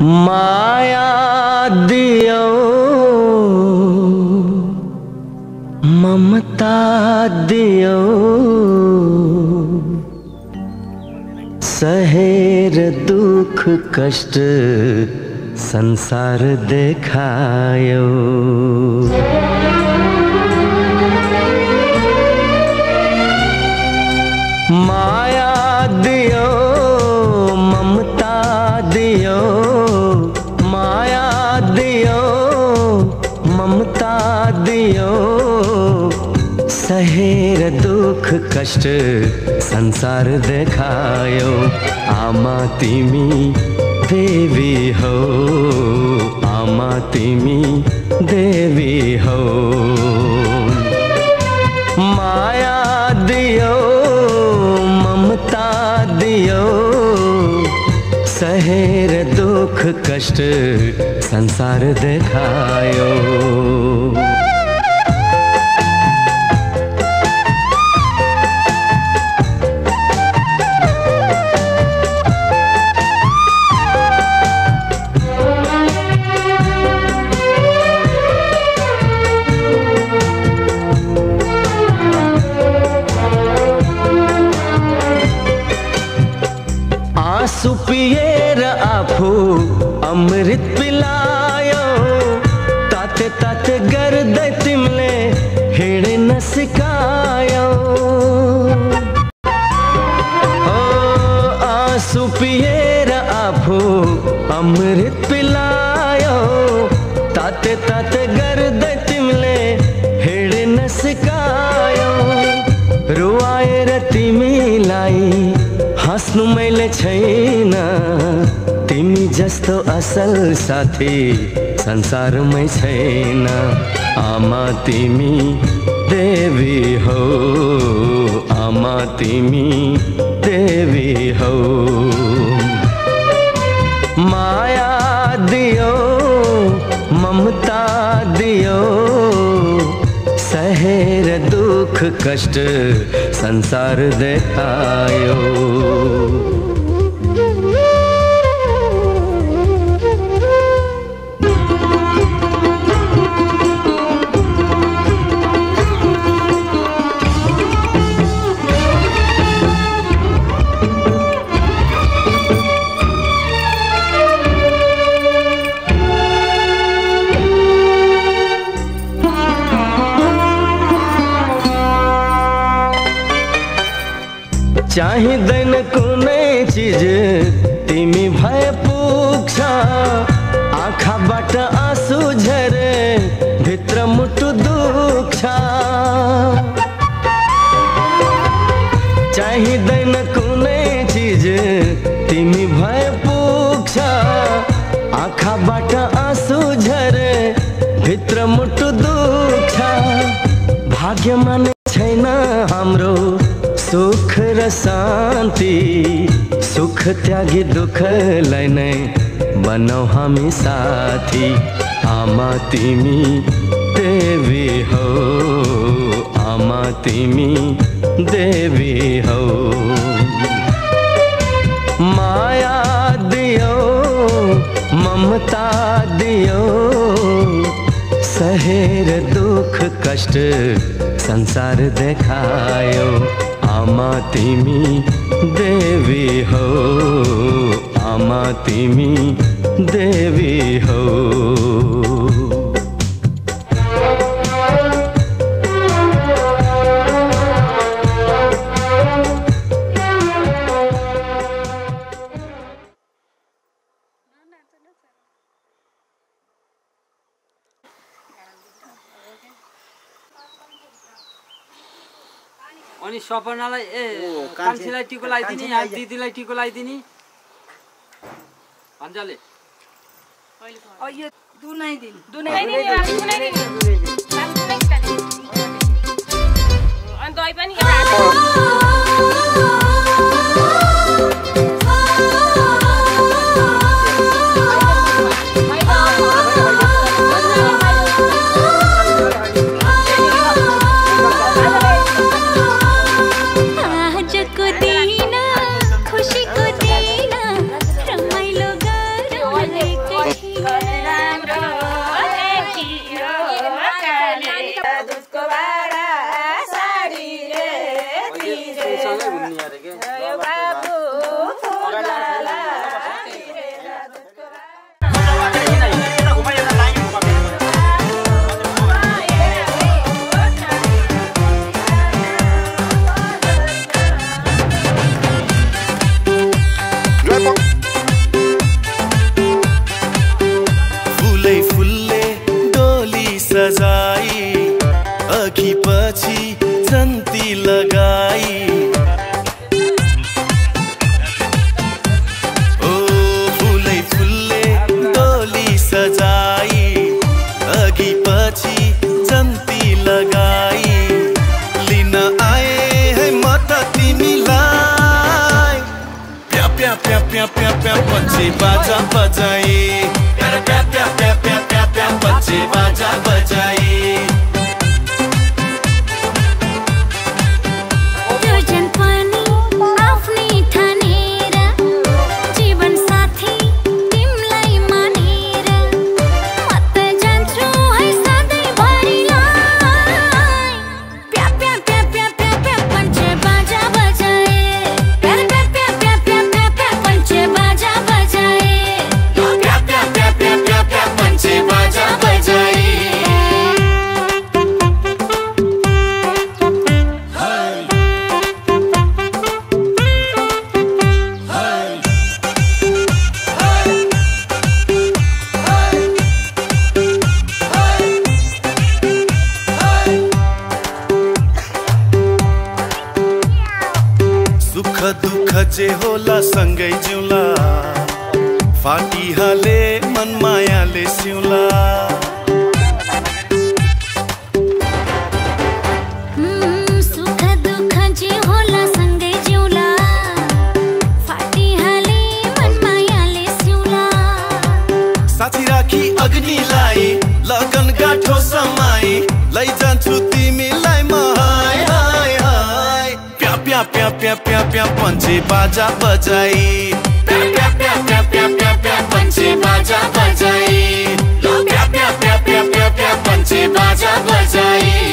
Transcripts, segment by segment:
माया दियो ममता दियो सहेर दुख कष्ट संसार देखायो। माया दियो ममता दियो माया दियो ममता दियो सहेर दुख कष्ट संसार देखायो। आमा तिमी देवी हो आमा तिमी देवी हो। माया दियो ममता दियो सहेर दुख कष्ट संसार देखायो। आँसु पिएर आफू अमृत पिलायो ताते ताते गर्दै तिमीले हिँड्न सिकायो। आँसु पिएर आफू अमृत पिलायो ताते ताते गर्दै तिमीले हिँड्न सिकायो। रुवाएर तिमीलाई हाँस्नु मैले छैन तिमी जस्तो असल साथी संसारमै छैन। आमा तिमी देवी हो आमा तिमी देवी हो। माया दियो ममता दियो सहेर दुख कष्ट संसार देखायो। चाहिँदैन कुनै चिज तिमी भए पुग्छ। आँखाबाट आँसु झरे भित्र मुटु दुख्छ। चाहिँदैन कुनै चिज तिमी भए पुग्छ। आँखाबाट आँसु झरे भित्र मुटु दुख्छ। भाग्यमा नै छैन हाम्रो सुख र शान्ति सुख त्यागी दुःखलाई नै बनाऊ हामी साथी। आमा तिमी देवी हो आमा तिमी देवी हो। माया दियो ममता दियो सहेर दुख कष्ट संसार देखायो। आमा तिमी देवी हो आमा तिमी देवी हो। अनि सपनालाई कान्छीलाई टिको लगाइदिने या दिदीलाई टिको लगाइदिने भन्छले यो दुनै दिन अनि दही पनि खुशी को दिन रमाइलो गरौँ प्या पंछी बाजा बजाई प्या प्या प्या प्या प्या प्या प्या पंछी बाजा बजाई दुख जे होला सँगै जिउला फाटिहाले मन मायाले सिउला सुख दुख जे होला सँगै जिउला फाटिहाले मन मायाले सिउला साथी राखी अग्निलाई लगन गाठो समाई लैजान्छु तिमीलाई म हाय हाय हाय प्या प्या प्या प्या प्या प्या पंछी बाजा बजाई प्या प्या प्या प्या प्या प्या प्या पंछी बाजा बजाई प्या प्या प्या प्या प्या प्या पंछी बाजा बजाई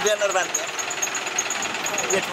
बैनर बांध दिया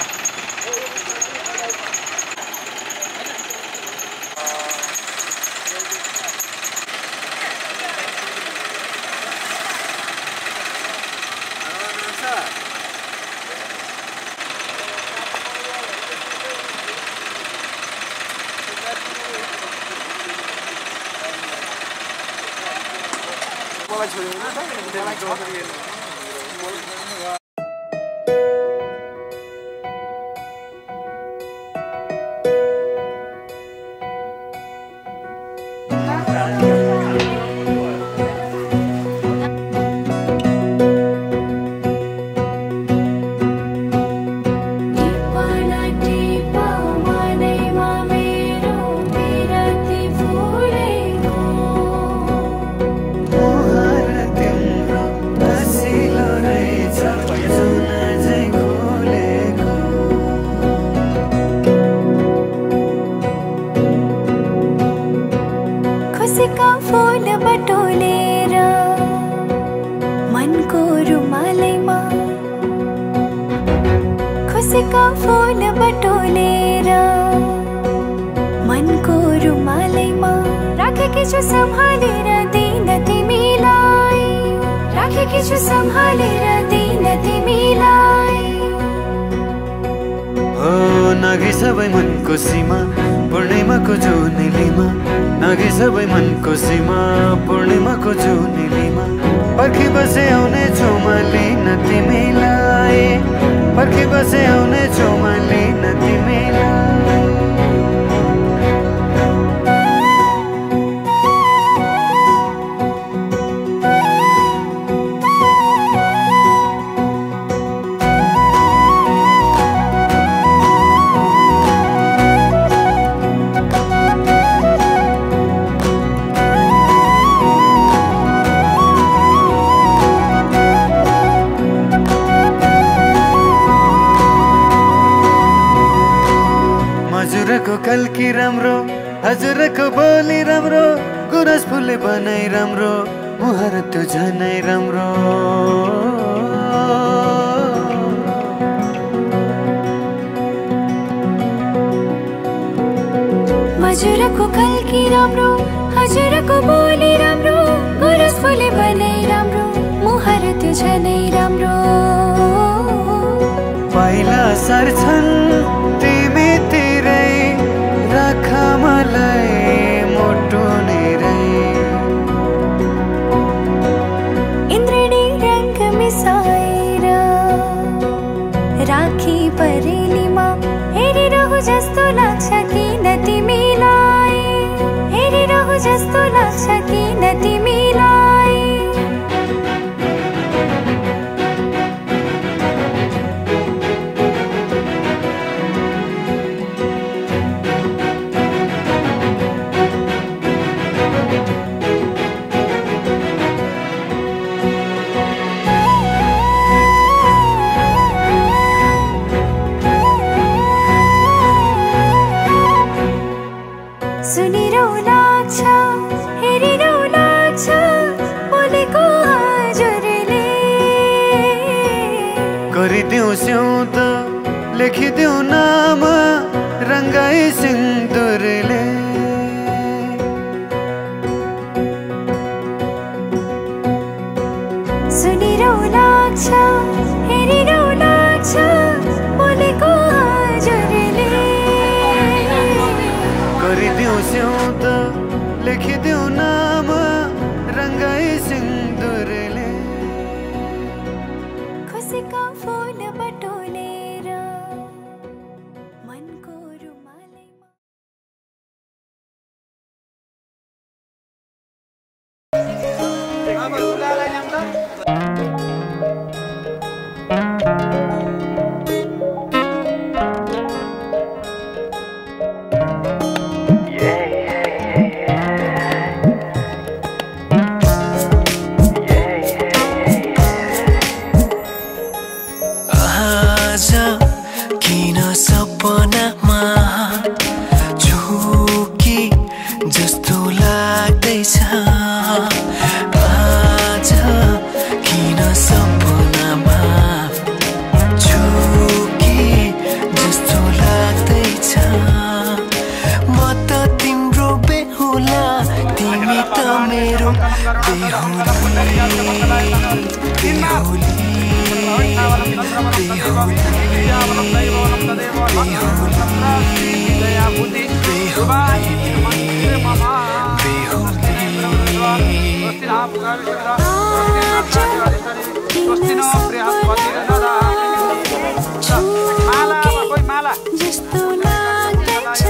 तिम्रो हँसिलो रहेछ खुसीका फूल बटोलेर मनको रुमालैमा राखेकी छु सम्हालेर दिन तिमीलाई, राखेकी छु सम्हालेर दिन तिमीलाई। नाघे सबै मनको सीमा पूर्णिमाको जुनेलीमा, नाघे सबै मनको सीमा पूर्णिमाको जुनेलीमा। पर्खी बसे आउने छु म लिन तिमीलाई, पर्खी बसे आउने छु म लिन तिमीलाई। हजुरको कल्की राम्रो, हजुरको बोली राम्रो, गुरस फुले बनाइ राम्रो, मुहार त्यो झनै राम्रो। हजुरको कल्की राम्रो, हजुरको बोली राम्रो, गुरस फुले बनाइ राम्रो, मुहार त्यो झनै राम्रो। पाइला सर्छन् तिमी तिरै, राख मलाई मोटो निरै। इन्द्रणी रंग मिसाएर राखी परेलीमा हेरिरहु जस्तो लाग्छ किन तिमीलाई, हेरिरहु जस्तो लाग्छ किन तिमीलाई। सुनिरहु लाग्छ, हेरिरहु लाग्छ, बोलेको हजुरले। गरिदेऊ स्याउत लेखिदेऊ नाम रङ्गाई सिन्दुरले। सुनिरहु लाग्छ, हेरिरहु लाग्छ, बोलेको हजुरले। गरिदेऊ स्याउत लेखिदेऊ नाम रङ्गाई सिन्दुरले। खुसीका फूल बटोलेर मनको रुमालैमा। आज किन सपनामा झुकी जस्तो लाग्दैछ, आज किन सपनामा झुकी जस्तो लाग्दैछ। म त तिम्रो बेहुला, तिमी त मेरो बेहुली, बेहुली। जस्तो लाग्दैछ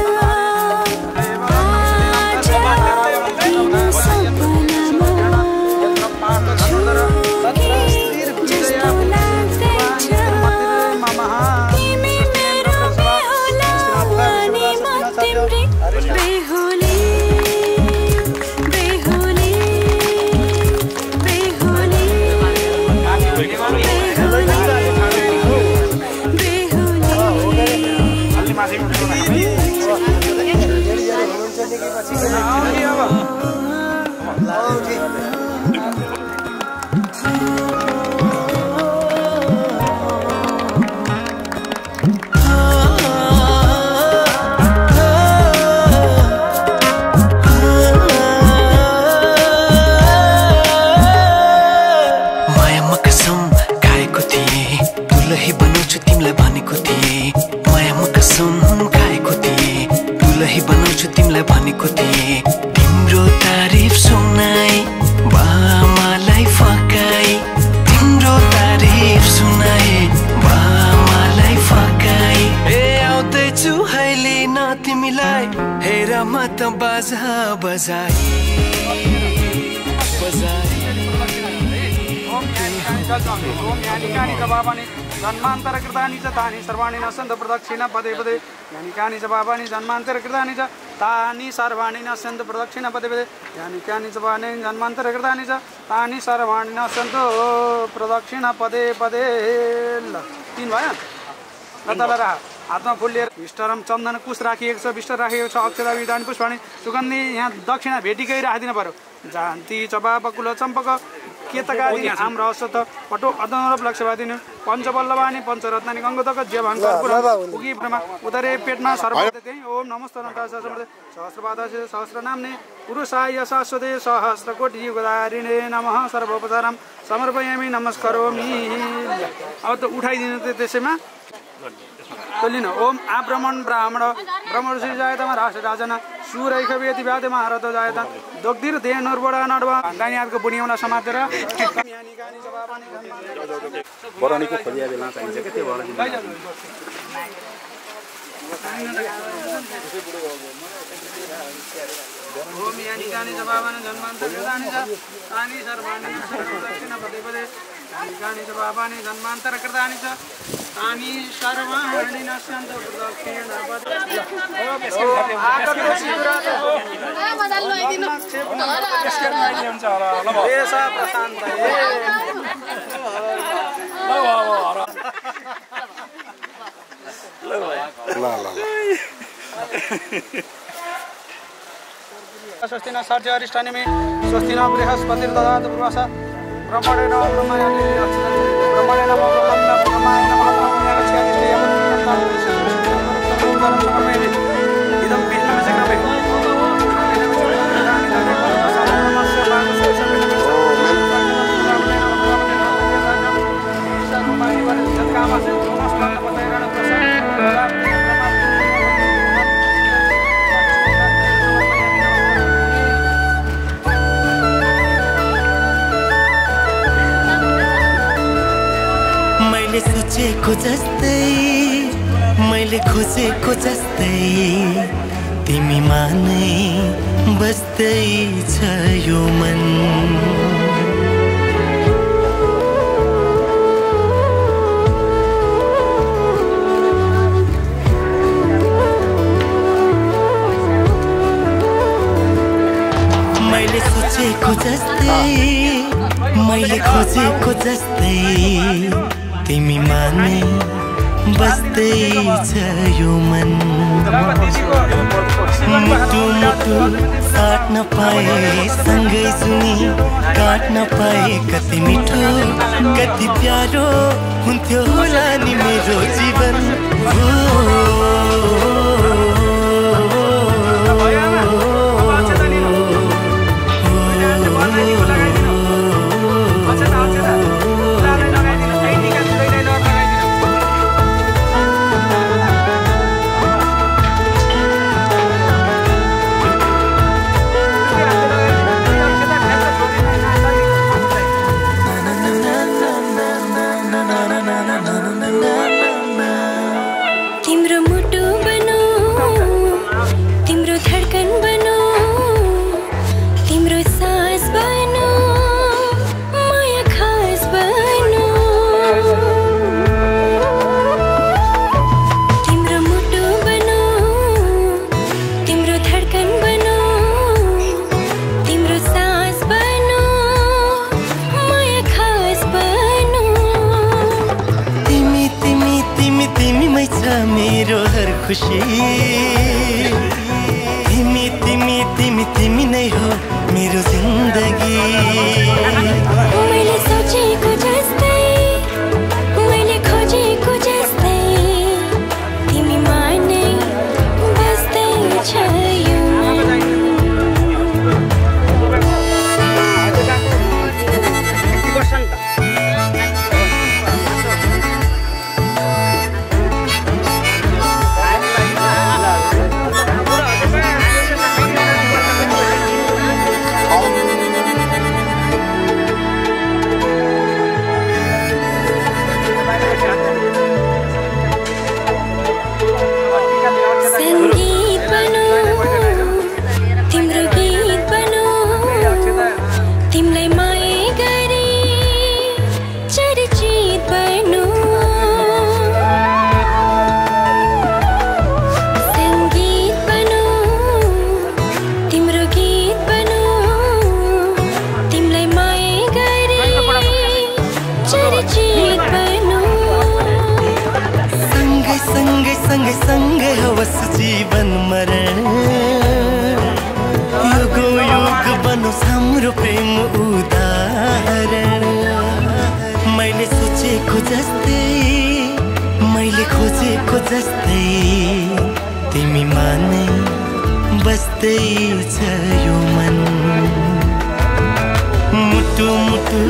बाजा बजाई ओम यानिकानि च पापानि जन्मान्तरकृतानि च तानि सर्वाणि नश्यन्ति प्रदक्षिणा पदे पदे यानिकानि च पापानि जन्मान्तरकृतानि च तानि सर्वाणि नश्यन्ति प्रदक्षिणा पदे पदे यानिकानि च पापानि जन्मान्तरकृतानि च तानि सर्वाणि नश्यन्ति प्रदक्षिणा पदे पदे। तीन भयो ल तल राख हातमा फुल लिएर विष्टरम चन्दन कुश राखिएको छ विष्ट राखिएको छ अक्षता विधान पुष्पाणि सुगन्धि यहाँ दक्षिणा भेटिकै राखिदिनु पर्यो। जान्ती चपा बकुल चम्पक केतकादि आम रहस्य त पटो अदनरप लक्ष्यवादिनी पञ्चवल्लभानि पञ्चरत्नानि गङ्गोदक ज्यभङ्कर उगी ब्रह्मा उदरे पेटमा सर्वते ओम नमस्ते सहस्रपादस्य सहस्रनाम्ने पुरुषाय शाश्वते सहस्रकोटि युगधारिणे नमः सर्वोपचारम समर्पयामि नमस्करोमि। अब त उठाइदिनु त त्यसैमा लिनु ओम आब्रह्मण ब्राह्मण ब्रह्मर्षि जायतमा राष्ट्र राजन सुरैखवेति व्याधि महारथ जायत दोग्धिर देनुर्बडा नडवा गानीहरुको बुढीौँलाई समातेर बरानीको खोलिया बेला चाहिन्छ के त्यो भएर ओम यानिकानि जवाबानि जन्मान्तरकृतानि च तानि सर्वाणि दक्षिणा पदे पदे यानिकानि जवाबानि जन्मान्तरकृतानि च तानि सर्वाणि नश्यन्ति प्रदक्षिणा पदे आगतो शिवराज देशा प्रशान्तये स्वस्ति न सार्थ अरिष्टानि मे स्वस्ति न बृहस्पतिर्ददातु पूर्वासा ब्रह्मणेन ब्रह्मणेन इदं सोचेको जस्तै मैले खोजेको जस्तै तिमीमा नै बस्दै छ यो मन। मैले सोचेको जस्तै मैले खोजेको जस्तै तिमीमा नै बस्दै छ यो मन। मुटु मुटु साट्न पाए सँगै सुनि काट्न पाए कति मिठो कति प्यारो हुन्थ्यो होला नि मेरो जीवन। मेरो हर खुशी तिमी तिमी तिमी तिमी नै हो मेरो जिन्दगी। मैले सोचेको जस्तै मैले खोजेको जस्तै तिमीमा नै बस्दै छ यो मन। मेरो प्रेम उदाहरण मैले सोचेको जस्तै मैले खोजेको जस्तै तिमीमा नै बस्दै छ यो मन मुटु मुटु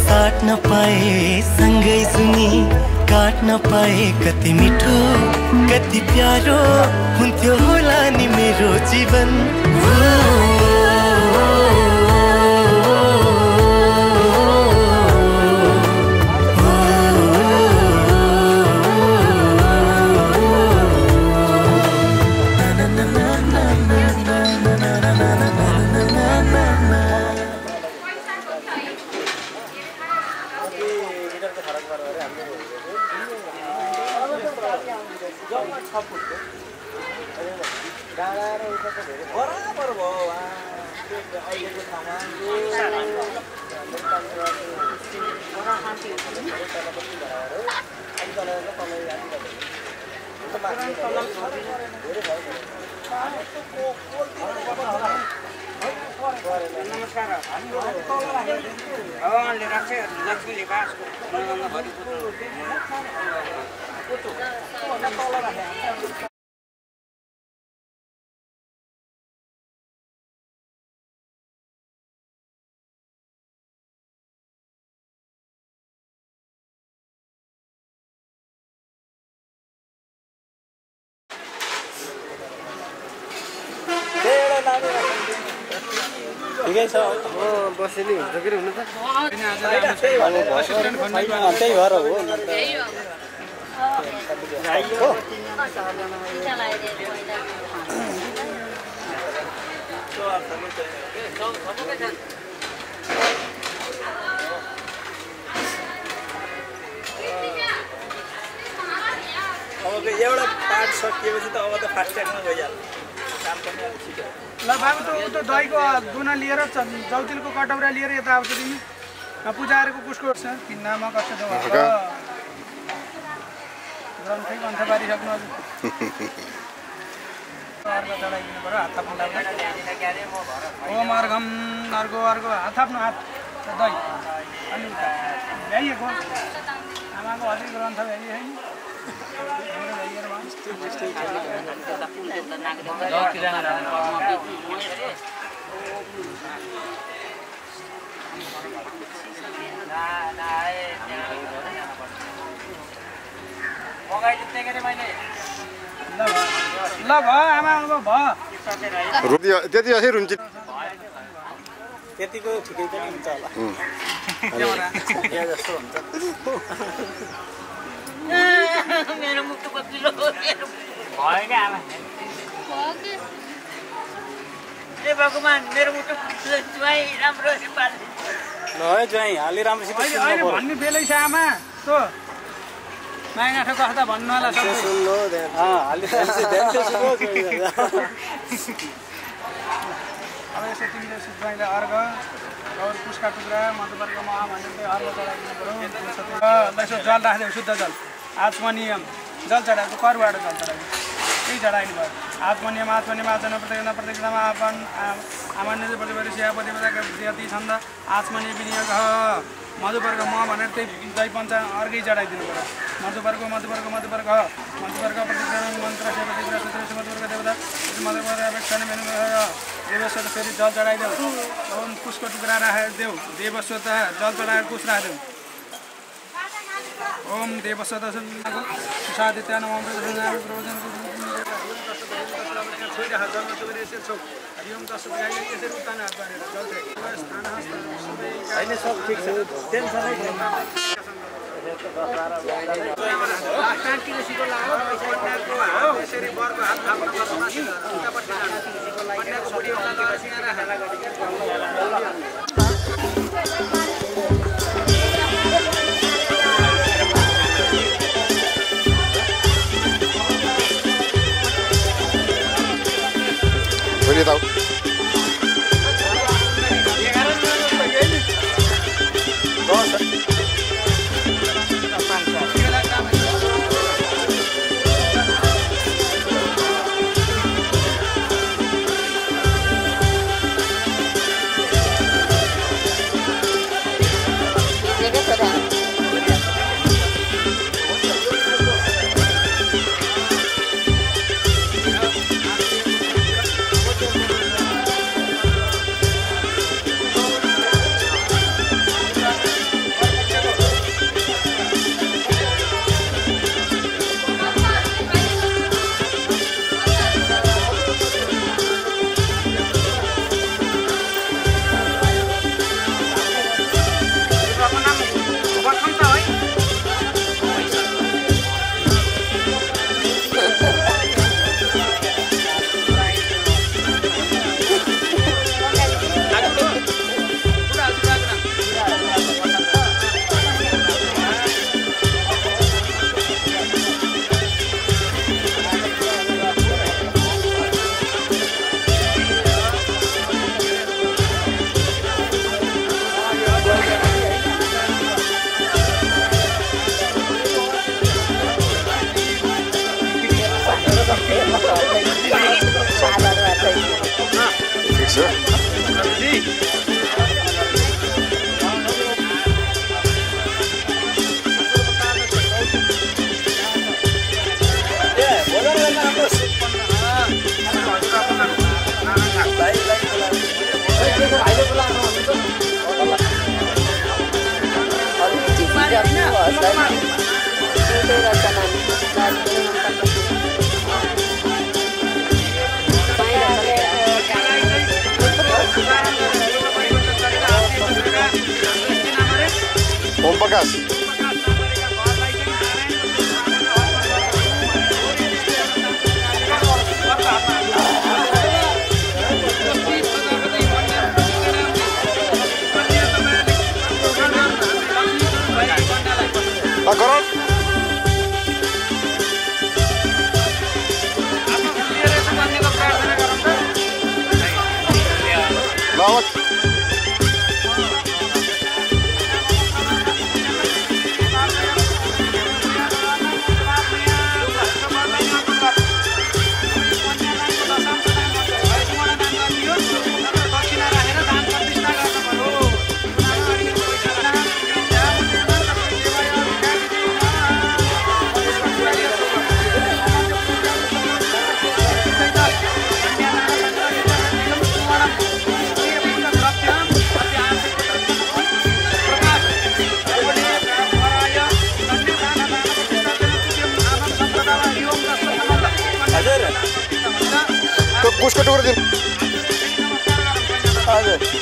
साट्न पाए सँगै सुनि काट्न पाए कति मिठो कति प्यारो हुन्थ्यो होला नि मेरो जीवन ठिकै छ बसेली हुन्छ कि हुनु त त्यही भएर हो अब एउटा पार्ट सकिएपछि त अब त फास्ट्यागमा गइहाल्छ ल बाबु त दहीको दुना लिएर जौतिलको कटौरा लिएर यता आउँछ तिमी पूजाहरूको कुसको किन्नामा कस्तो ग्रन्थै ग्रन्थ पारिसक्नु अझ अर्घ चढाइदिनु पऱ्यो हात थाप्नु लाग्दा ओम अर्घम अर्घो अर्घो हात थाप्नु हात दही अनि भ्याइएको आमाको हरि ग्रन्थ भ्याइए ल भयो आमा भयो त्यति असै रुन्छ त्यतिको ठिकै पनि हुन्छ होला जस्तो हुन्छ मेरो मुखको पपिलो भयो क्या आमा ए भगवान मेरो मुखको ज्वाइ राम्रो पाल्नु ल है ज्वाइ अलि राम्रोसित अहिले भन्ने बेलै छ आमा तो माया गाँठो कस्ता भन्नु होला सबै सुन्नु अलि ध्यान से सुन्नु अब यसो तिमीले ज्वाइँलाई अर्घ और पुस्का टुक्रा मधुपर्कमा भनेर अर्घ चढाइदिनु पऱ्यो यसो जल राखिदियो शुद्ध जल आत्मनियम जल चढाएको करबाट जल चढाइदियो त्यही चढाइनु भयो आत्मनियम आचन प्रत्येकमा आपन आमान्य प्रतिपति सेवापति यति छन्द आत्मनिय विनियोग मधुपर्क म भनेर त्यही दही पञ्च अर्घै चढाइदिनु पऱ्यो मधुपर्क प्रतिक्रमा मन्त्र सेवापति मधुपर्क देवता मधुपर्क अपेक्षा देवस्वत फेरि जल चढाइदेऊ ओम कुसको टुक्रा राखिदेऊ देवस्वत जल चढाएर कुस राखिदेऊ ओम देवस्वत सादित्य नमः प्रवचन हरिओम दस यसरी उतान हात गरेर जल स्थान अहिले सब ठिक छ टेन्सनै छैन यसरी बरको हात थाप्नु Boleh tahu? ओम प्रकाश करण लावत तो कुछ का टुकड़ा दे हजुर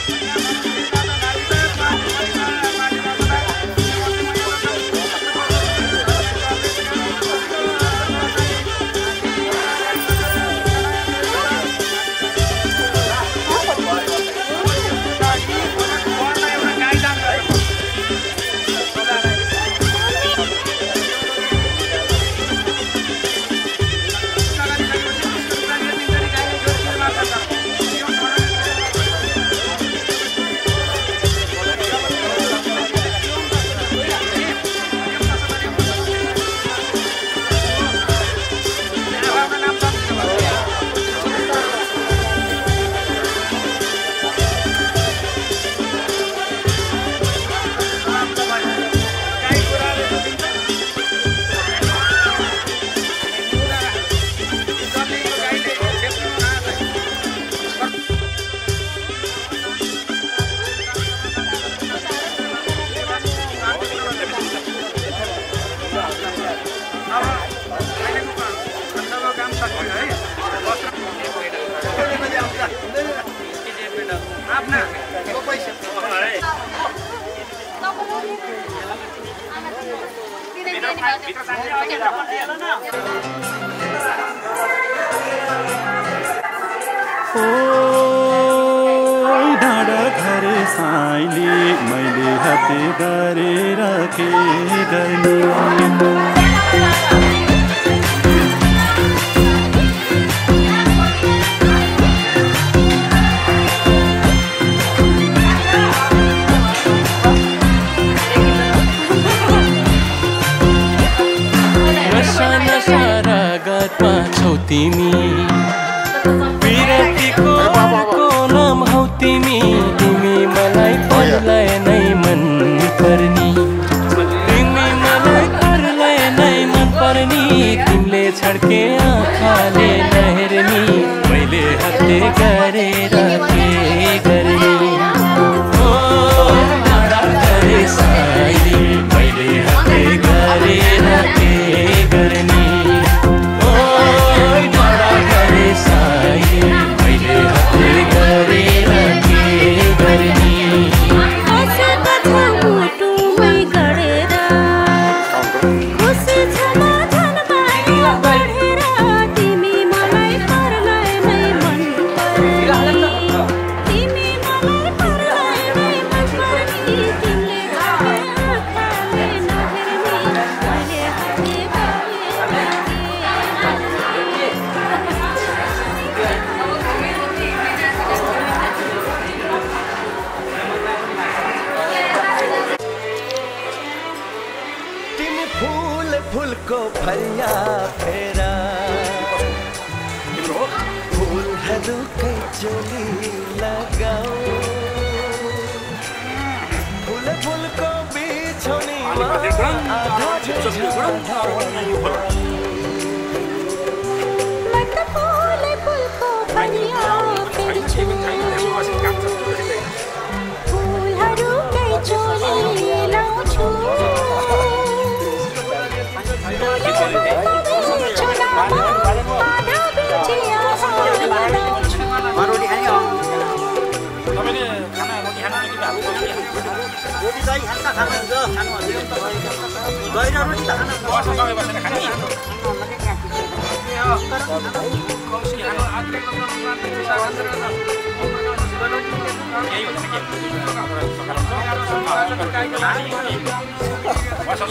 डाँडा घर साइली मैले हाते गरेर के गर्ने तिमी विरतीको नाम हौ तिमी तिमी मलाई परलाई नै मन पर्नी तिमी मलाई परलाई नै मन पर्नी तिमीले छड्के आँखाले नहेर्नी मैले हत्ते गरेर के गर्ने ओ डाँडा घरे साइली मैले हत्ते गरेर के गर्ने फूलको फरिया फेरा फूलहरूकै चोली लगाऊ फूलको बिछौनीमा फूलको फरिया फूलहरूकै चोली लाउँछु तपाईँले खाना रोटी खानु दही खान्छ खानुहुन्छ दही र रोटी त खानु सँगै बसेर खाने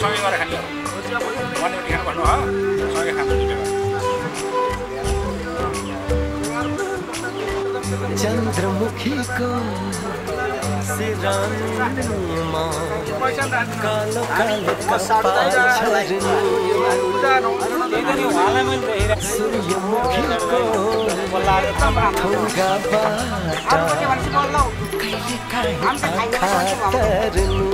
सँगै गरेर खाने वन रोटी खानु भन्नु हो सँगै खानु चंद्रमुखी को सिरानुमा कालो कालो कपाल झरनी सूर्यमुखी को ठुंगा बाटा कैले काहे आँखा तरनु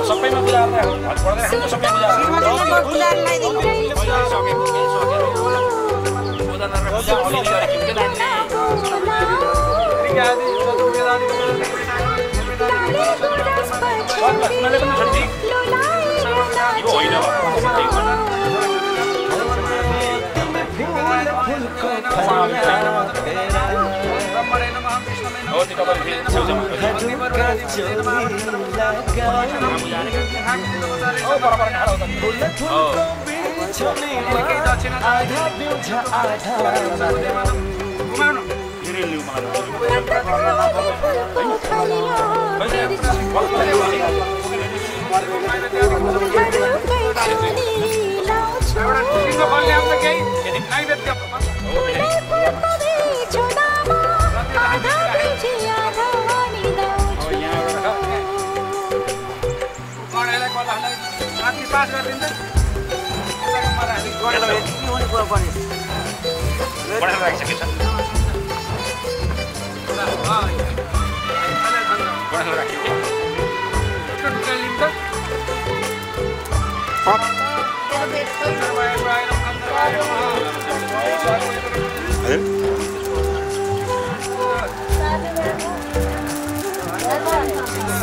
सबैमा बुझाएर सबैमा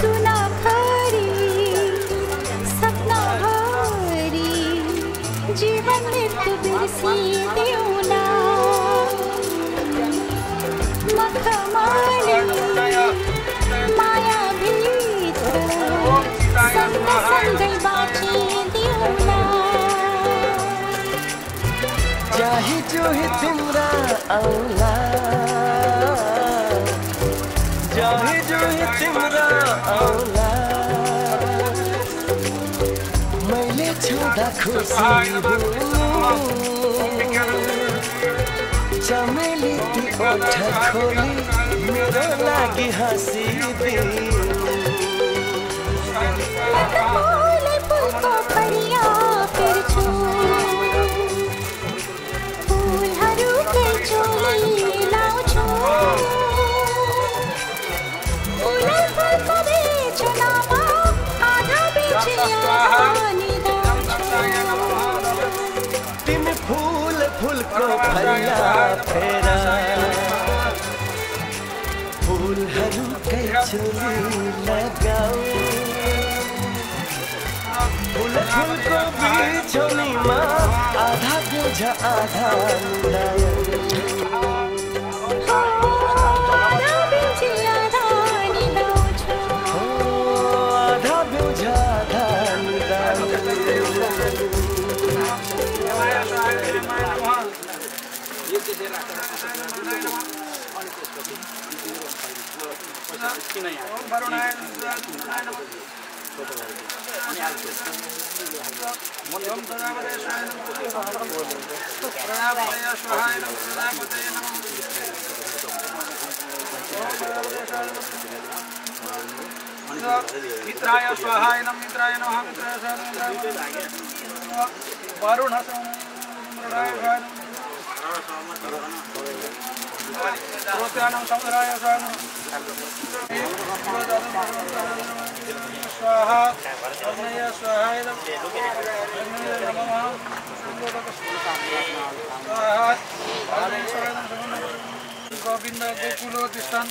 सुना भरी सपना भरी जीवन मृत्यु बिरसी देउला मखमाली माया भित्र सँगै बाँची देउला चाहे जो ही तिम्रा औला चाहे जो ही तिम्रा औला मैले छुँदा खुसी चमेली ती ओठ खोली मेरो लागि हाँसी फुलको परिया फेर्छु फुलहरूकै चोली लाउँछु फुलको बेचनामा आधा बेची आधा निदाउँछु तिमी फूल फूलको फरिया फेरा फूलहरूकै चोली लगाऊ फूल फूलको बिछोलीमा आधा बोझ आधा आधा बोझ आधा मित्राय स्वाहाय नमः मित्राय नमः मित्राय वरुण रोत्यानं समुद्राय स्वाहा अग्नय स्वाहाय नमः गोविंद गोकुलो तिष्ठन्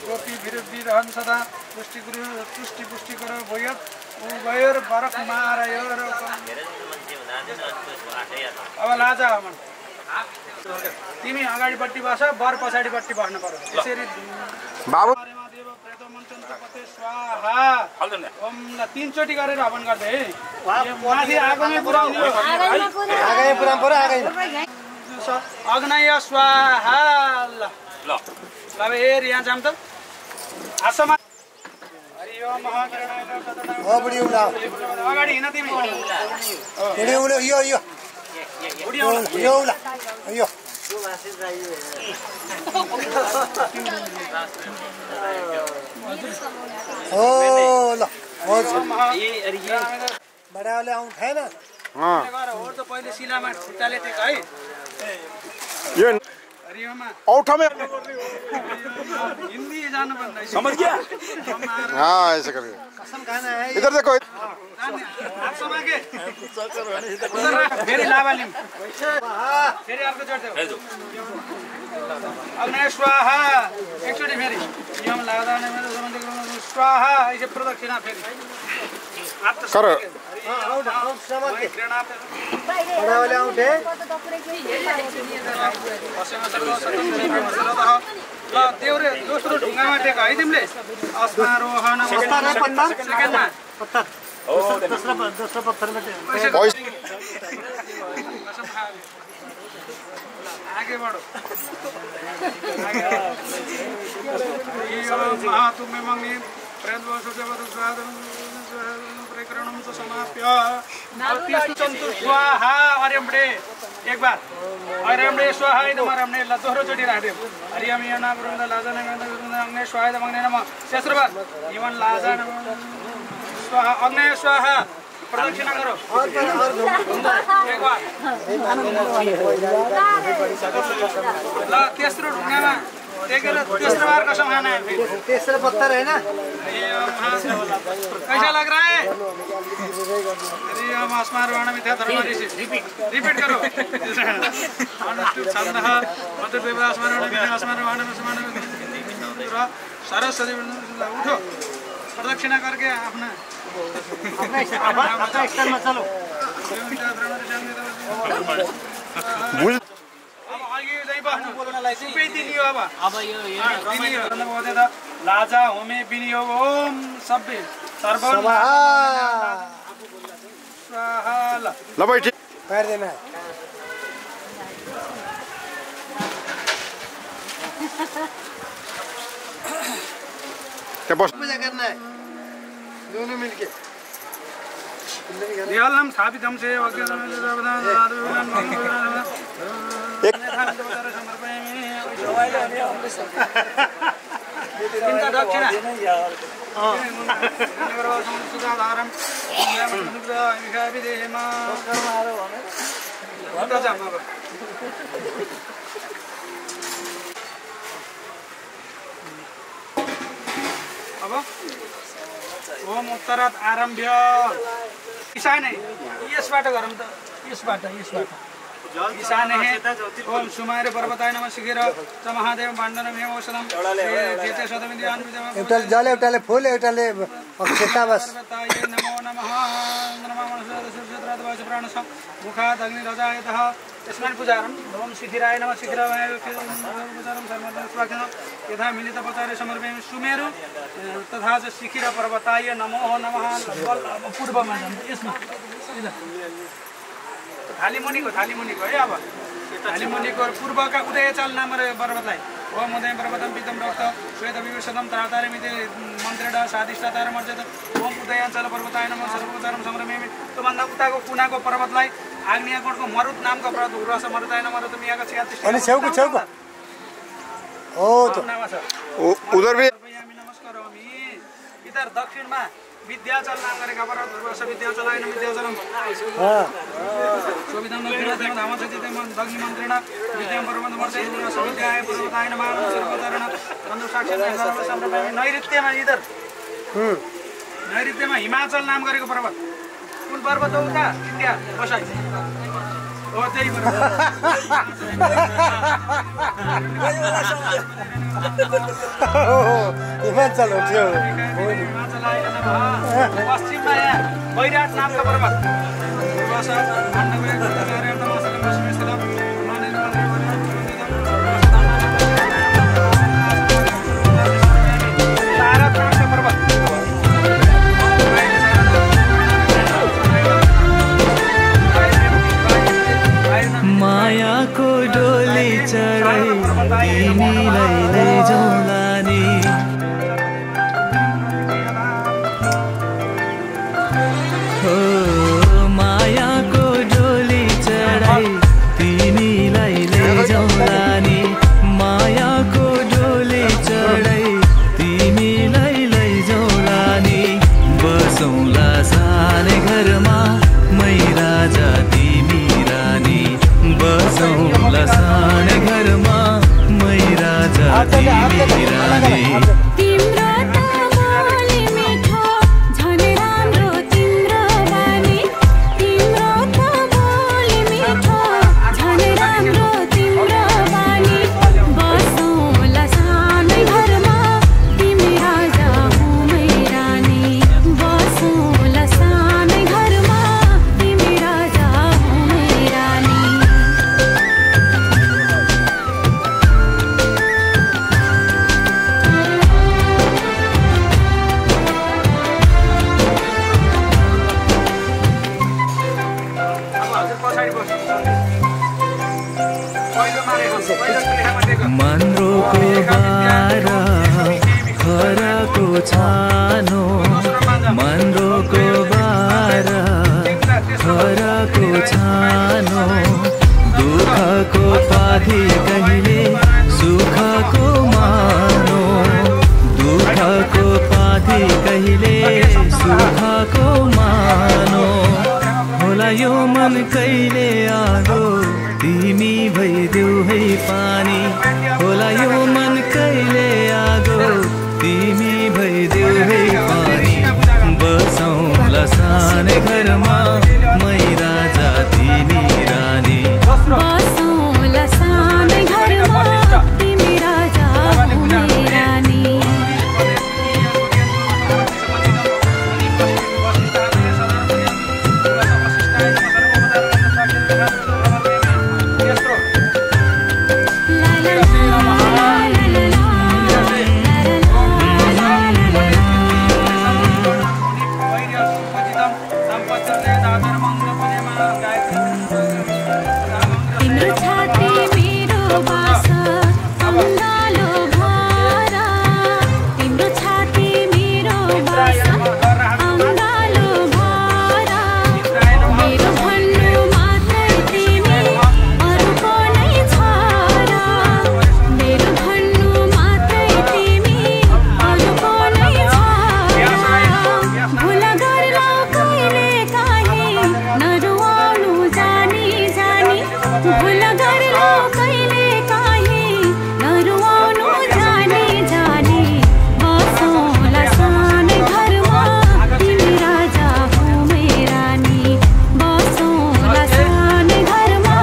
गोपी विरहन् सदा पुष्टि पुष्टि कर भयत उभयर बरख मारय अब लाजा मन तिमी अगाडिपट्टि बस बर पछाडिपट्टि बस्नु पर्छ त्यसरी बाबु स्वाहा ओम ल 3 चोटी गरेर हवन गर्दै है माथि आगोमै पुराउने हो आगै पुराम पर्यो आगै अग्नय स्वाहा ल ल ल हेर यहाँ जाम त आसमा हरि ओम महाकिरणाय ओ बुढी उला अगाडि हिँड तिमी हिँड्यो उले यो यो यो उला यो ओ ल बडाले आउँ छैन हो त पहिले शिलामा खुट्टाले टेक है यो हरिओममा औठमै हिन्दी जानु भन्दै समझ गया हां ऐसे करके कसम खाना है इधर देखो हात समाके फेरि लाभालिम फेरि अर्को चोट देऊ अग्नय स्वाहा एकचोटि फेरि यम लादाने मेरो सम्बन्ध स्वाहा ऐसे प्रदक्षिणा फेरि कर बडाले आउँथे ल देउरे दोस्रो ढुङ्गामा टेक है तिमीले अस्मारोहण सेकेन्डमा पत्थर दोस्रो पत्थरमा आगे बढो तुम्हें मंगी प्रकरणम तो समाप्य चन्तु स्वाहा हरिम्बे एक बार हरिम्बे स्वाहा इदमरम्ने ल दोस्रो चोटी राख्दियो हरियम यना वृन्द लाजन अग्ने स्वाहा इदमग्ने नमः तेस्रो बार जीवन लाजन स्वाहा अग्ने स्वाहा प्रदक्षिणा करो एक बार ल तेस्रो ढुङ्गामा टेकेर तेस्रो बार कसम खाना है तेस्रो पत्थर है ना कैसा लग रहा है अरे हम अस्मारोहण मिथ्या धर्म रिपीट करो अनुष्ठित छन्दः मन्त्र व्यवहार अस्मारोहण मिथ्या अस्मारोहण सरस्वती उठो प्रदक्षिणा करके अपना स्टाइल में चलो लाजा होमे विनियोग ओम सबै सर्व ल बैठ पैर देना क्या बस पूजा करना है दोनों मिलके देवलम स्थापितम से दक्षिणा अब ओम उत्तरात आरम्भ्य ईशान है यसबाट गरौँ त यसबाट ईशान है ओम सुमारे पर्वताय नमः शिखिर च महादेव भाण्डनम हे औषधम जेते सदमिति अनुविधम एउटाले जल एउटाले फूल एउटाले अक्षता बस पर्वताय नमो नमः नमः मनसुरसुरसुत्राद वाच प्राणस मुखात् अग्निरजायतः तस्मात् पूजारं ओम शिखिराय नमः शिखिराय पूजारं सर्वदा स्वाक्षण यथा मिलित पचारे समर्पयामि सुमेरु तथा च शिखिर पर्वताय नमो नमः पूर्वमा जान्छ यसमा थालीमुनिको है अब थालीमुनिको पूर्वका उदयचाल नाम पर्वतलाई ओम उदय पर्वतम पितम रक्त श्वेत विवेशदम तारतारमिति मन्त्रेण साधिष्ठातार मर्जत ओम उदयाञ्चल पर्वताय नमः सर्वोपचारम संरमेमि त्योभन्दा उताको कुनाको पर्वतलाई आग्नेयकोटको मरुत नामको पर्वत उर्वस मरुताय नमः त मियाको छियातिष्ठ अनि छेउको ओ त उधर भी नमस्कारोमि इधर दक्षिणमा विद्याचल नाम गरेका पर्वत उर्वस विद्याचलाय नमः विद्याचलम शोभितम दक्षिणम धामचतितम दग्नि मन्त्रेण विद्याम पर्वत मर्जय उर्वस विद्याय पर्वताय नमः सर्वोपचारण बन्धु साक्षात् संरमेमि नैऋत्यमा इधर नैऋत्यमा हिमाचल नाम गरेको पर्वत कुन पर्वत हो उता इन्डिया बसाइ हो त्यही पर्वत हिमाचल हो त्यो पश्चिममा यहाँ बैराट नामको पर्वत चढाइ तिमीलाई लैजाउँला नि हो मायाको डोली चढाइ तिमीलाई लैजाउँला नि मायाको डोली चढाइ तिमीलाई लैजाउँला नि बसौँला सानै घरमा मै राजा तिमी रानी बसौँला सानै घरमा मै राजा तिमी रानी तिम्रो त बोली मिठो झन् राम्रो तिम्रो बानी तिम्रो त बोली मिठो झन् राम्रो तिम्रो बानी बसौँला सानै घरमा तिमी राजा हो मै रानी बसौँला सानै घरमा तिमी राजा हो मै रानी मन्द्रोको बार खराको छानो मन्द्रोको बार खराको छानो दुःखको पाथी कहिले सुखको मानो दुःखको पाथी कहिले सुखको मानो होला यो मन कहिले आगो तिमी भइदेऊ है पानी होला यो मन कहिले आगो तिमी भइदेऊ है पानी बसौँला सानै घरमा मै राजा तिमी रानी बसौँला सानै घरमा तिमी राजा हो मै रानी तिम्रो छाती मेरो बास अङ्गालो भारा तिम्रो छाती मेरो बास अङ्गालो भारा मेरो भन्नु मात्रै तिमी अरूको नै छारा मेरो भन्नु मात्रै तिमी अरूको नै छारा भुल गर्ला कहिले काहीँ नरुवाउनु जानी जानी भुल गर्ला कहिले काहीँ नरुवाउनु जानी जानी बसौँला सानै घरमा तिमी राजा हो मै रानी बसौँला सानै घरमा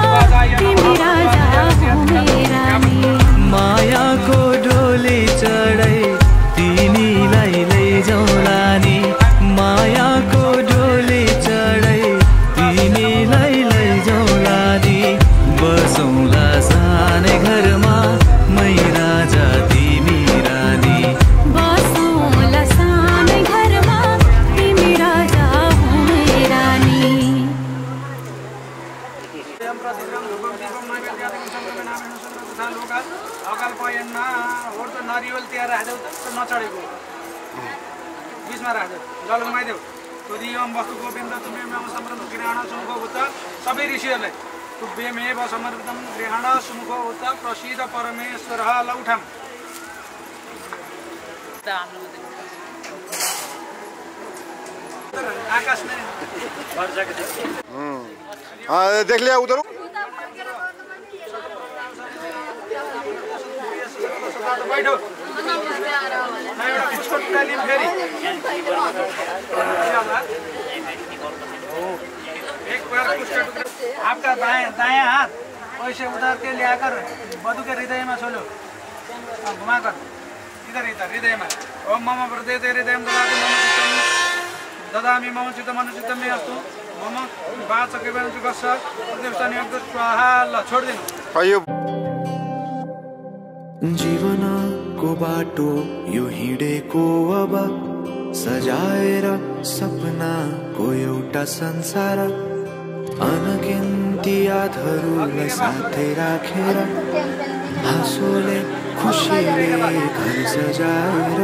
तिमी राजा हो मै रानी मायाको डोली चढाइ तिमीलाई लैजाउँला नि मायाको डोली चढाइ तिमीलाई लैजाउँला नि बसौँला सानै घरमा मै राजा तिमी रानी बसौँला सानै घरमा तिमी राजा हो मै रानी अकाल पयनमा होड त नरिवल त्यहाँ राख्देऊ नचढेको बिचमा राख्देऊ जल घुमाइदेऊ तुदियम वस्तु गोविन्द तुम्हें समृद्ध ग्रहण सुमुखो उत सबै ऋषिहरूलाई तुभ्यमेव समर्पितम ग्रहण सुमुखो उत प्रसिद्ध परमेश्वर लौठम आकाश ने देख लिया उधर बैठो एक बार आपका दायां हाथ ऐसे उधर के ले आकर वधु के हृदय में छोलो घुमा कर इधर इधर हृदय में ओम मम प्रदेते हृदय ददामि मम चित्तम अनुचित्तम मे अस्तु मम वाचके वंचुकस्य प्रतिष्ठानि अग्र स्वाहा ल छोड दिनु जीवनको बाटो यो हिँडेको अब सजाएर सपनाको एउटा संसार अनगिन्ती यादहरूलाई साथै राखेर हाँसोले खुसीले घर सजाएर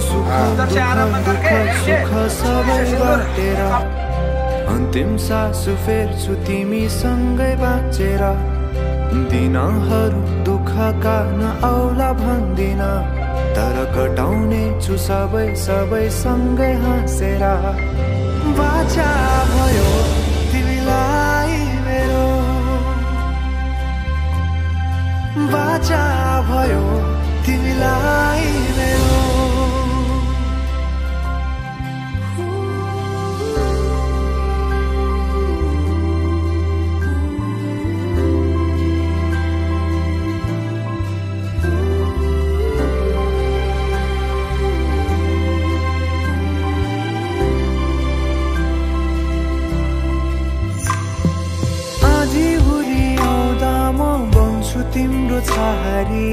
सुख सबै बाटेर अन्तिम सासु फेर्छु तिमीसँगै बाँचेर दिनहरू दुःखका नआउला भन्दिन तर कटाउने छु सबै सँगै हाँसेर बाचा भयो तिमीलाई मेरो बाचा भयो तिमीलाई मेरो तिम्रो छहारी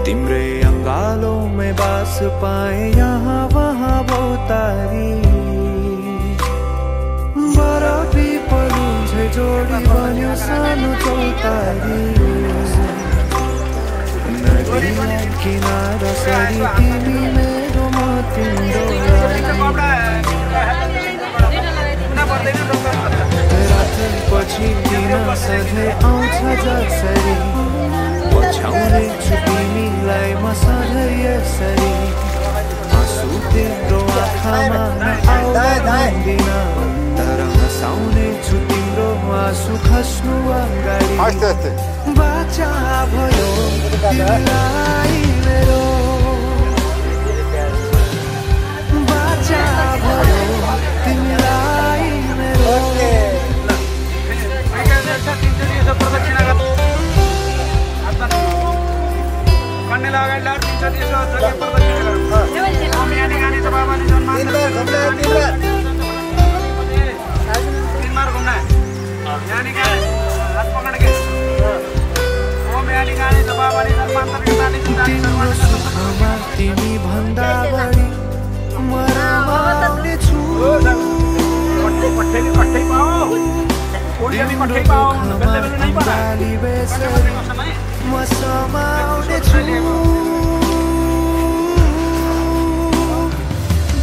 तिम्रै अङ्गालोमै बास पाए यहाँ वहाँ बहुतारी बरफी पलुझे जोडी बन्यो सानो चौतारी नदीलाई किनारा सरी तिमी मेरो म तिम्रो पछि दिन सधैँ आउँछ जसरी पछ्याउने छु तिमीलाई म सधैँ यसरी आँसु तिम्रो आँखामा नआउला भन्दिन तर हँसाउने छु तिम्रो आँसु खस्नु अगाडि बाचा भयो तिमीलाई मेरो बाचा भयो तिमीलाई मेरो कन्याला अगाडि लाएर 3 प्रदक्षिणा ओम यानी गानी बाबाले जन्म तीन बार घुम्ना यानी गानी हात पकड के ओम यानी गानी बाबाले जन्मान्तर तिम्रो सुखमा तिमी भन्दा बढी मराउने छु पट्टै पाओ ओडियाली पट्टै पाओ बेलबेल नै पा म समाउने छु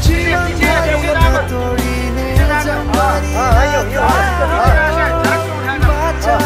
जीवन तोडिने जम्बरी बाचा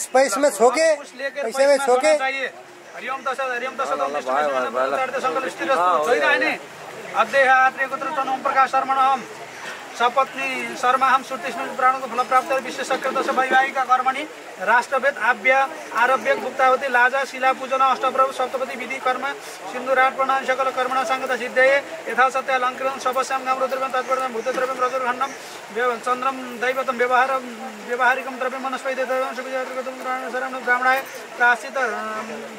पैस में छोके पैसे में छोके हरिओम अध्यय आत्रेयकुत्र ओम प्रकाश शर्मण हम सपत्नी शर्मा हम श्रुतिष्णु प्राणको फल प्राप्त विशेषज्ञ दश वैवाहिक कर्मणि राष्ट्रभेद आरभ्य गुप्तावती लाजा शिला पूजन अष्टप्रभु सप्तपति विधि कर्म सिन्धुरार्पण सकल कर्मण संगत सिद्धये यथा सत्य अलङ्कृतं सबस्यां गाम्रद्रव्यं तत्परं भूतद्रव्यं रजोर्घण्डं चन्द्रं दैवतं व्यवहारिकं द्रव्यं वनस्पति द्रव्यं सुविजातृगतं शरणं ब्राह्मणाय प्राश्चित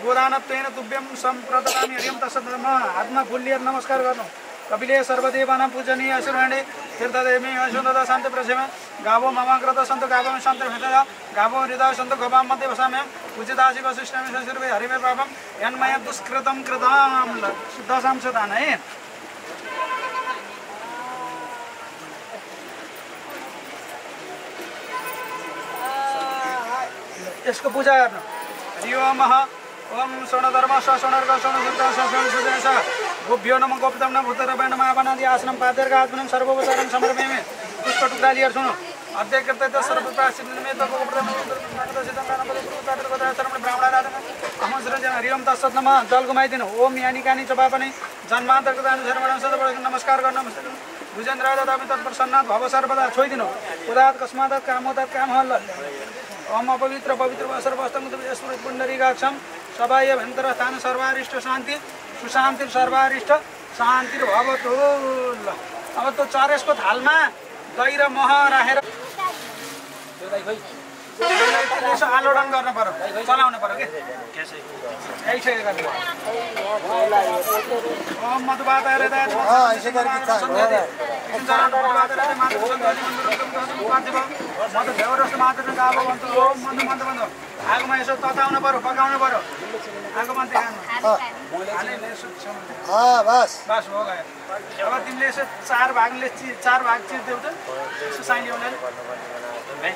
गोदानत्वेन तुभ्यं सम्प्रददामि हरिओं तत्सत् आत्मा फुल्लिएर नमस्कार गर्नु कपिले सर्वदेवानां पूजनीय अशुराणे तीर्थदेवी अशुद्धता शान्ति प्रसेम गावो ममाग्रत सन्त गावो शान्ति भेददा गावो हृदय सन्त गोपां मध्ये वसाम्यं पूजितासि वसिष्ठमे संसर्वे हरिमे पापं यन्मय दुष्कृतं कृतां शुद्धसां सदाने यसको पूजा गर्नु हरि ओम ओम स्वर्णधर्म स्वर्णर्ग स्वर्णशुद्ध स्वर्णसुदेश गुभ्यो नमः गोप्तम नमः भूतरभ्य नमः वनादि आसनं पादर्गात्मनं सर्वोपचारं समर्पयामि पुष्प टुक्रा लिएर सुनो अध्यय करते त सर्वप्रासिद्ध निमित्त गोप्तम हरिओम तत्सत् नमः जल घुमाइदिनु ओम यानी कानी चपापने जन्मान्तर सर्वणं सदा नमस्कार गर्न भुजन राजा दामी तत्प्रसन्नाथ भव सर्वदा छोइदिनु उदात कस्मात् कामोदात काम हल्ल ओम अपवित्र पवित्र सर्वस्तम स्मृत पुण्डरीकाक्षम सबाय भयंकर स्थान सर्वारिष्ट शांति सुशांति सर्वारिष्ट शांति भवतु अब तो चरेसको थालमा दही र मह राखेर आलोडन गर्न पर्यो चलाउन पर्यो के ओम मधुबाताय हृदयाय आगोमा यसो तताउन पर्यो पकाउन पर्यो आगोमा बस बस हो गयो अब तिमीले यसो चार भाग चिर्देऊ त यसो साइली उनीहरूले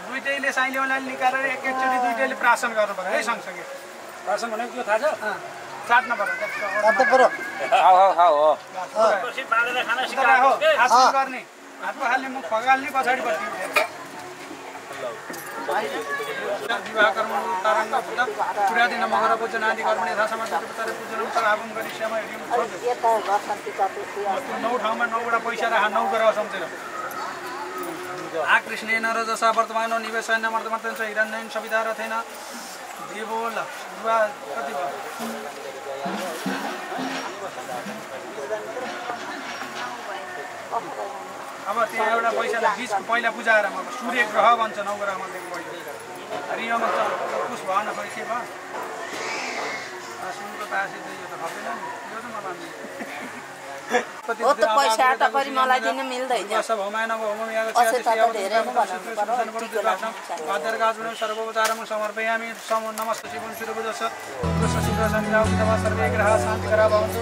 दुईटैले साइली उनीहरूले निकालेर एकचोटि दुईटैले प्राशन गर्नु पर्यो है सँगसँगै प्राशन भनेको के थाहा छ चाट्न पर्यो हातमा गर्ने हातमा हाल्ने मुख फगाल्ने पछाडि बस्ने विवाह कर्म तारङ्ग पुरादि नमगर पूजनादि कर्मणे यथा समर्पित पूजन आगम गरी श्याम नौ ठाउँमा 9वटा पैसा राख 9 गरेर सम्झेर कृष्णेन रजसा वर्तमानो निवेशन वर्तमान छ हिरण्यन सविता रथेन देवोल विवाह कति भयो अब त्यहाँ एउटा पैसालाई बीजको पहिला बुझाएर सूर्य ग्रह भन्छ 9 ग्रह मध्येको पहिलो रियोमा कुछ भएन खै के भयो सुनको पासे त यो त खपेन नि यो त मलाई हो त पैसा त परि मलाई दिन मिल्दैन सर्वोपचारं समर्पयामि नमस्ते शिवं शिवबुधस्य सर्वे ग्रहाः शान्तिकरा भवन्तु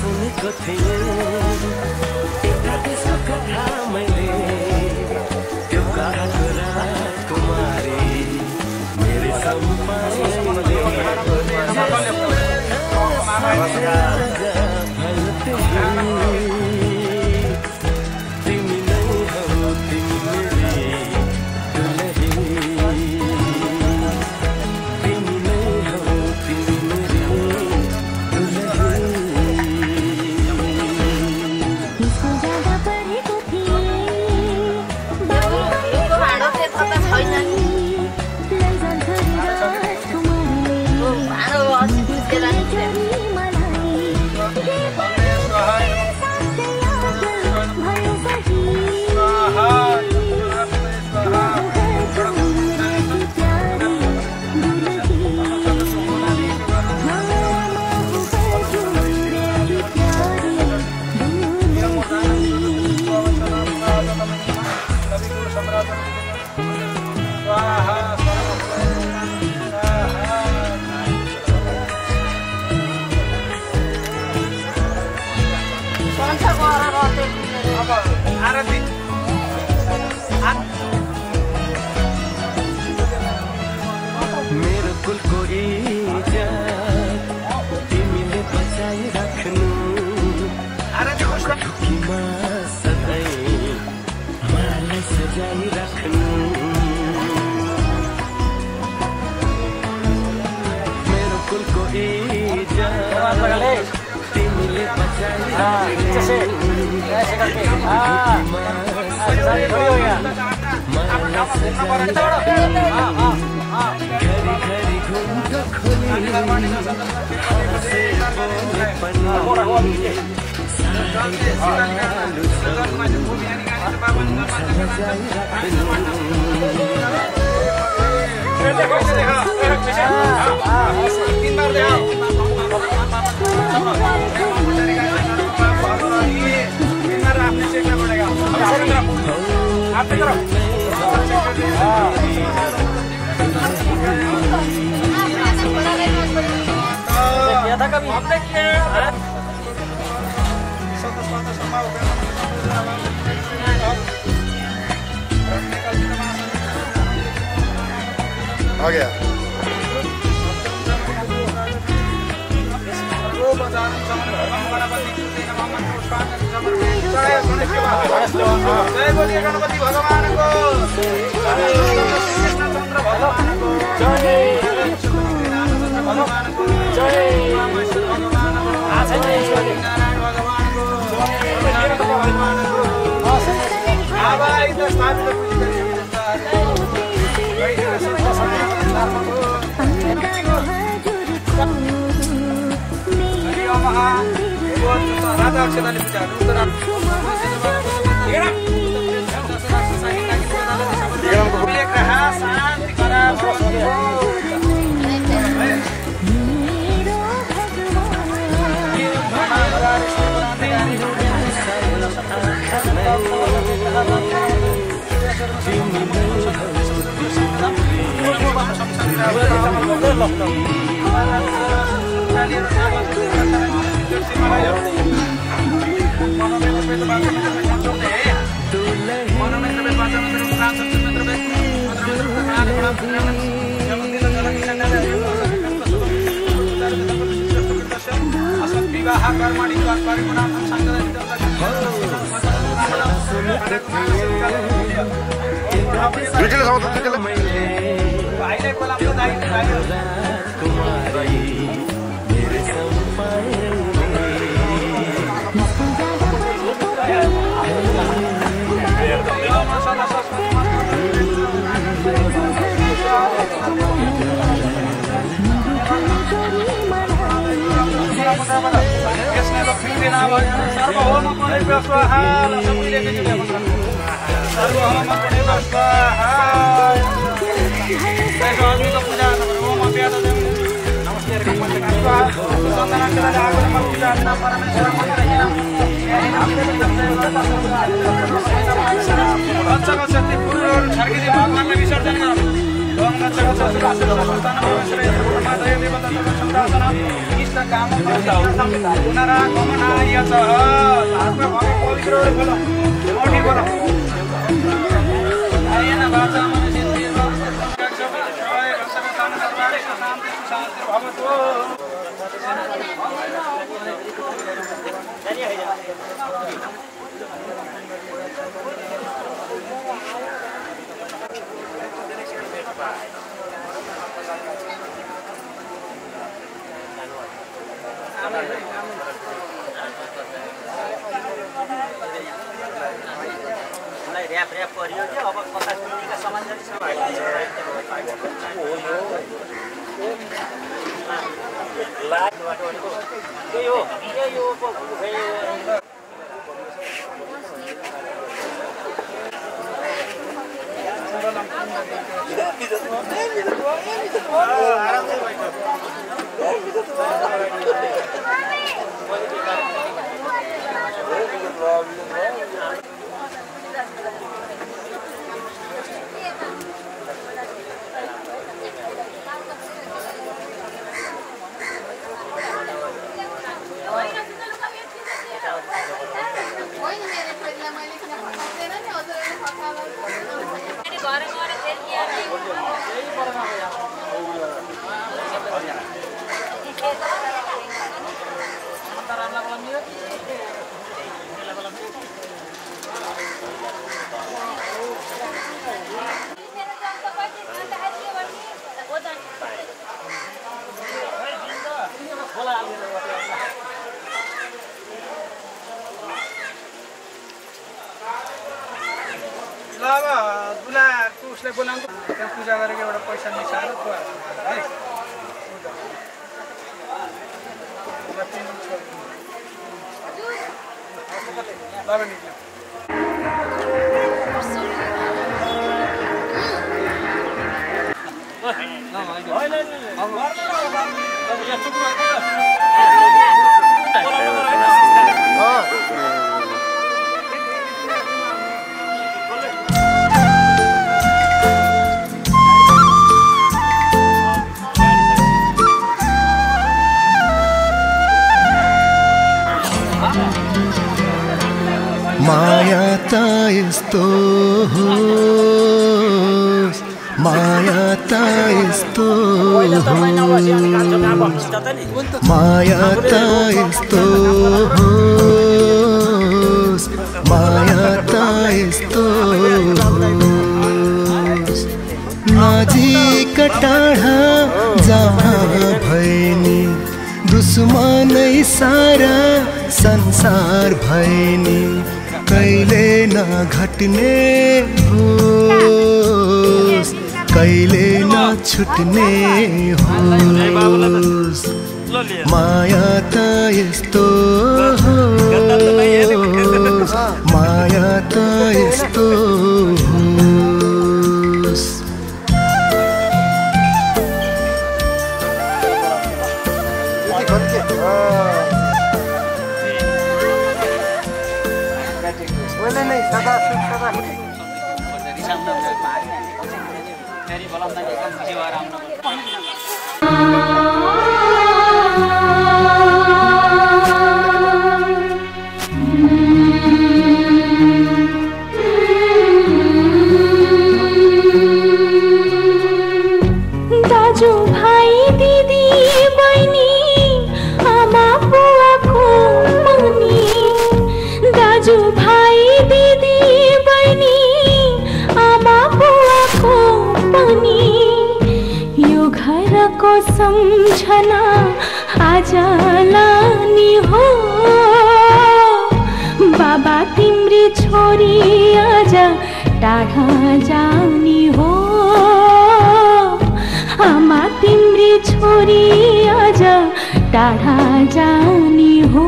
सुनेको थिएँ एउटा त्यसको कथा मैले त्यो कथाको राजकुमारी मेरो तिमी नै हौ तिमी मेरी दुलही तिमी नै हौ तिमी मेरी मेरो कुलको इज्जत तिमीले बचाइराख्नु ढुकीमा सधैँ मलाई सजाइराख्नु मेरो कुलको इज्जत तिमीले घरी घुम्छ खोली आ गया जय बोलिए गणपति भगवान को कृष्णचंद्र भगवान को भगवान को नारायण भगवान को स्थापित राधा अक्षताले पूजा शान्ति करा विवाह कर्मणि परिगुणां भाइले बोलाउँछ सर्वहोम पुण्य स्वाहा सर्वहोम पुण्य स्वाहा पूजा ओम अभ्यास नमस्ते शक्ति भगवानलाई विसर्जन ऱ्याप गरियो कि अब कता कुर्तीका समाजहरू छ उसलाई बोलाउँदा त्यहाँ पूजा गरेको एउटा पैसा मिसाएर है यस्तो होस् माया त यस्तो होस् माया त यस्तो होस् माया त यस्तो होस् नजिक टाढा जहाँ भएनी दुश्मनै सारा संसार भएनी कहिले नघट्ने होस् कहिले नछुट्ने होस् माया त यस्तो होस् माया त यस्तो होस् दाजु भाइ दिदी बहिनी आमा बुवाको पनि दाजु भाइ दिदी बहिनी आमा बुवाको पनि यो घरको सम्झना आज लानी हो बाबा तिम्री छोरी आज टाढा जानी हो आमा तिम्री छोरी आज टाढा जानी हो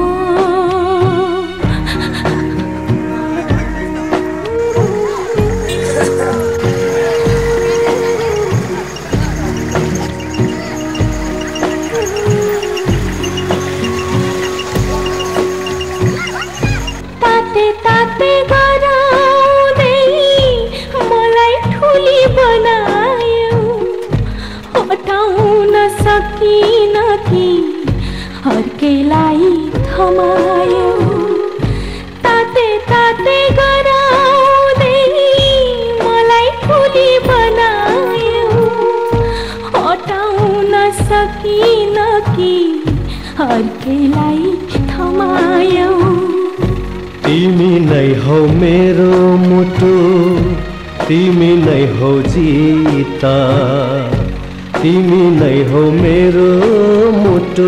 ताते ताते गराउँदै मलाई ठुली बनायो हटाउन सकिन कि अर्कैलाई थमायो ताते ताते गराउँदै मलाई ठुली बनायो हटाउन सकिन कि अर्कैलाई थमायो तिमी नै हौ मेरो मुटु तिमी नै हौ जीता तिमी नै हौ मेरो मुटु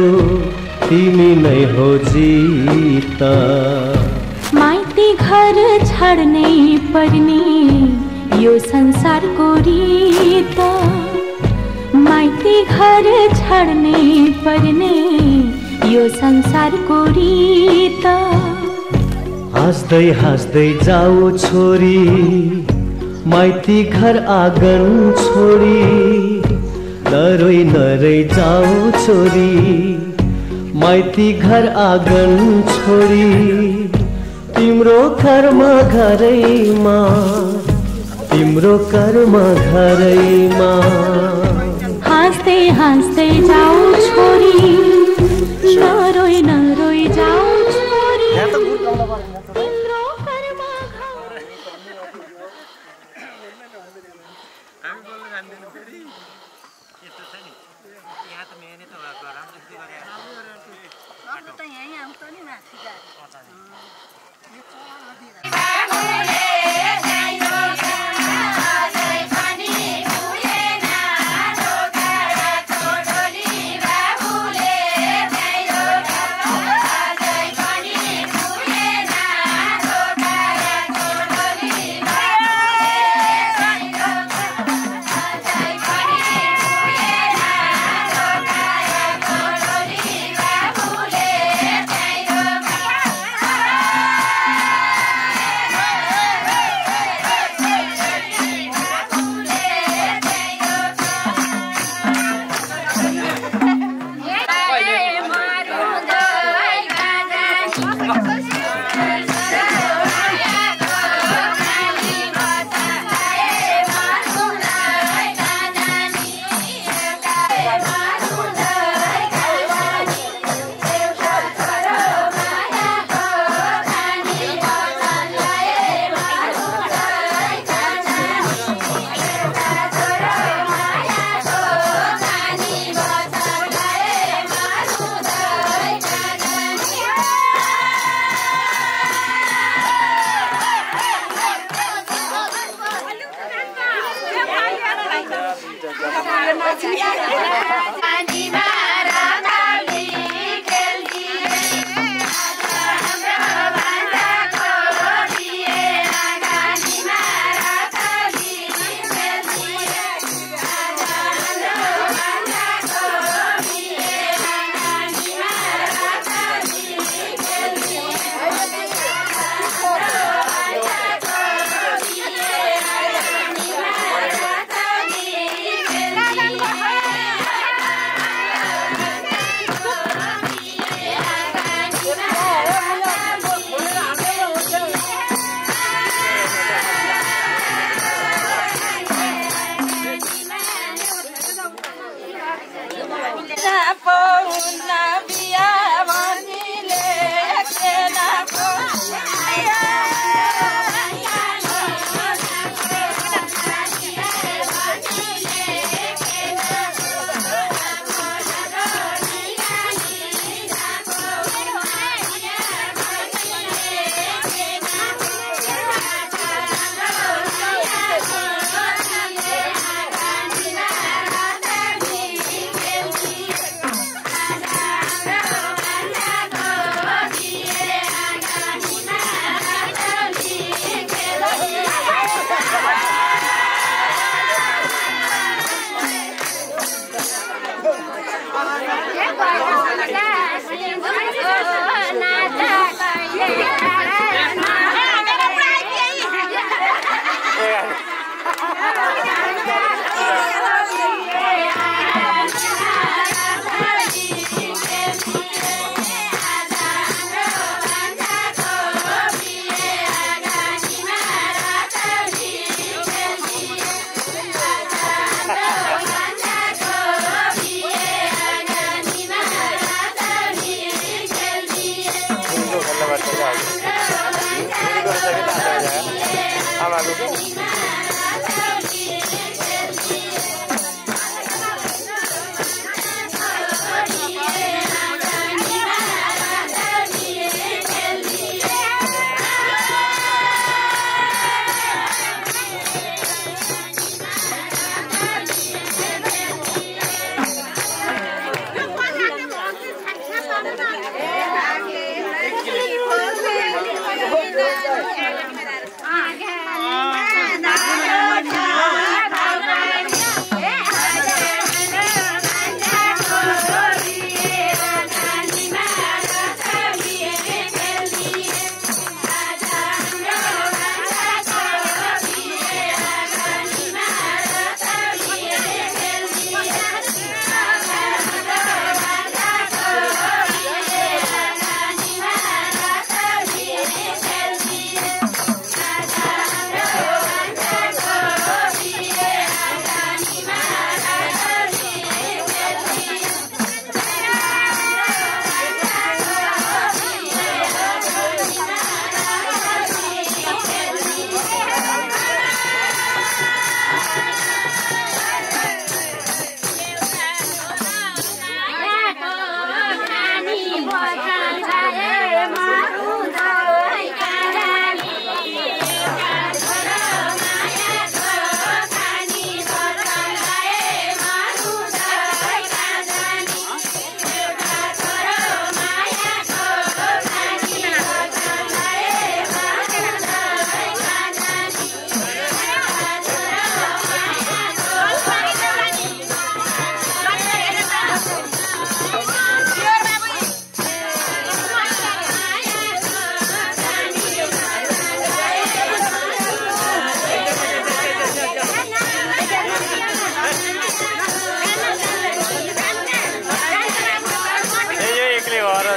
तिमी नै हौ जीता माइती घर छाड्नै पर्ने यो संसारको रीत माइती घर छाड्नै पर्ने यो संसारको रीत हाँस्दै हाँस्दै जाऊ छोरी माइती घर आँगन छोडी नरोई नरोई जाऊ छोरी माइती घर आँगन छोडी तिम्रो कर्म घरैमा तिम्रो कर्म घरैमा हाँस्दै हाँस्दै जाऊ छोरी नरोई नरोई जाऊ छोरी तिम्रो कर्म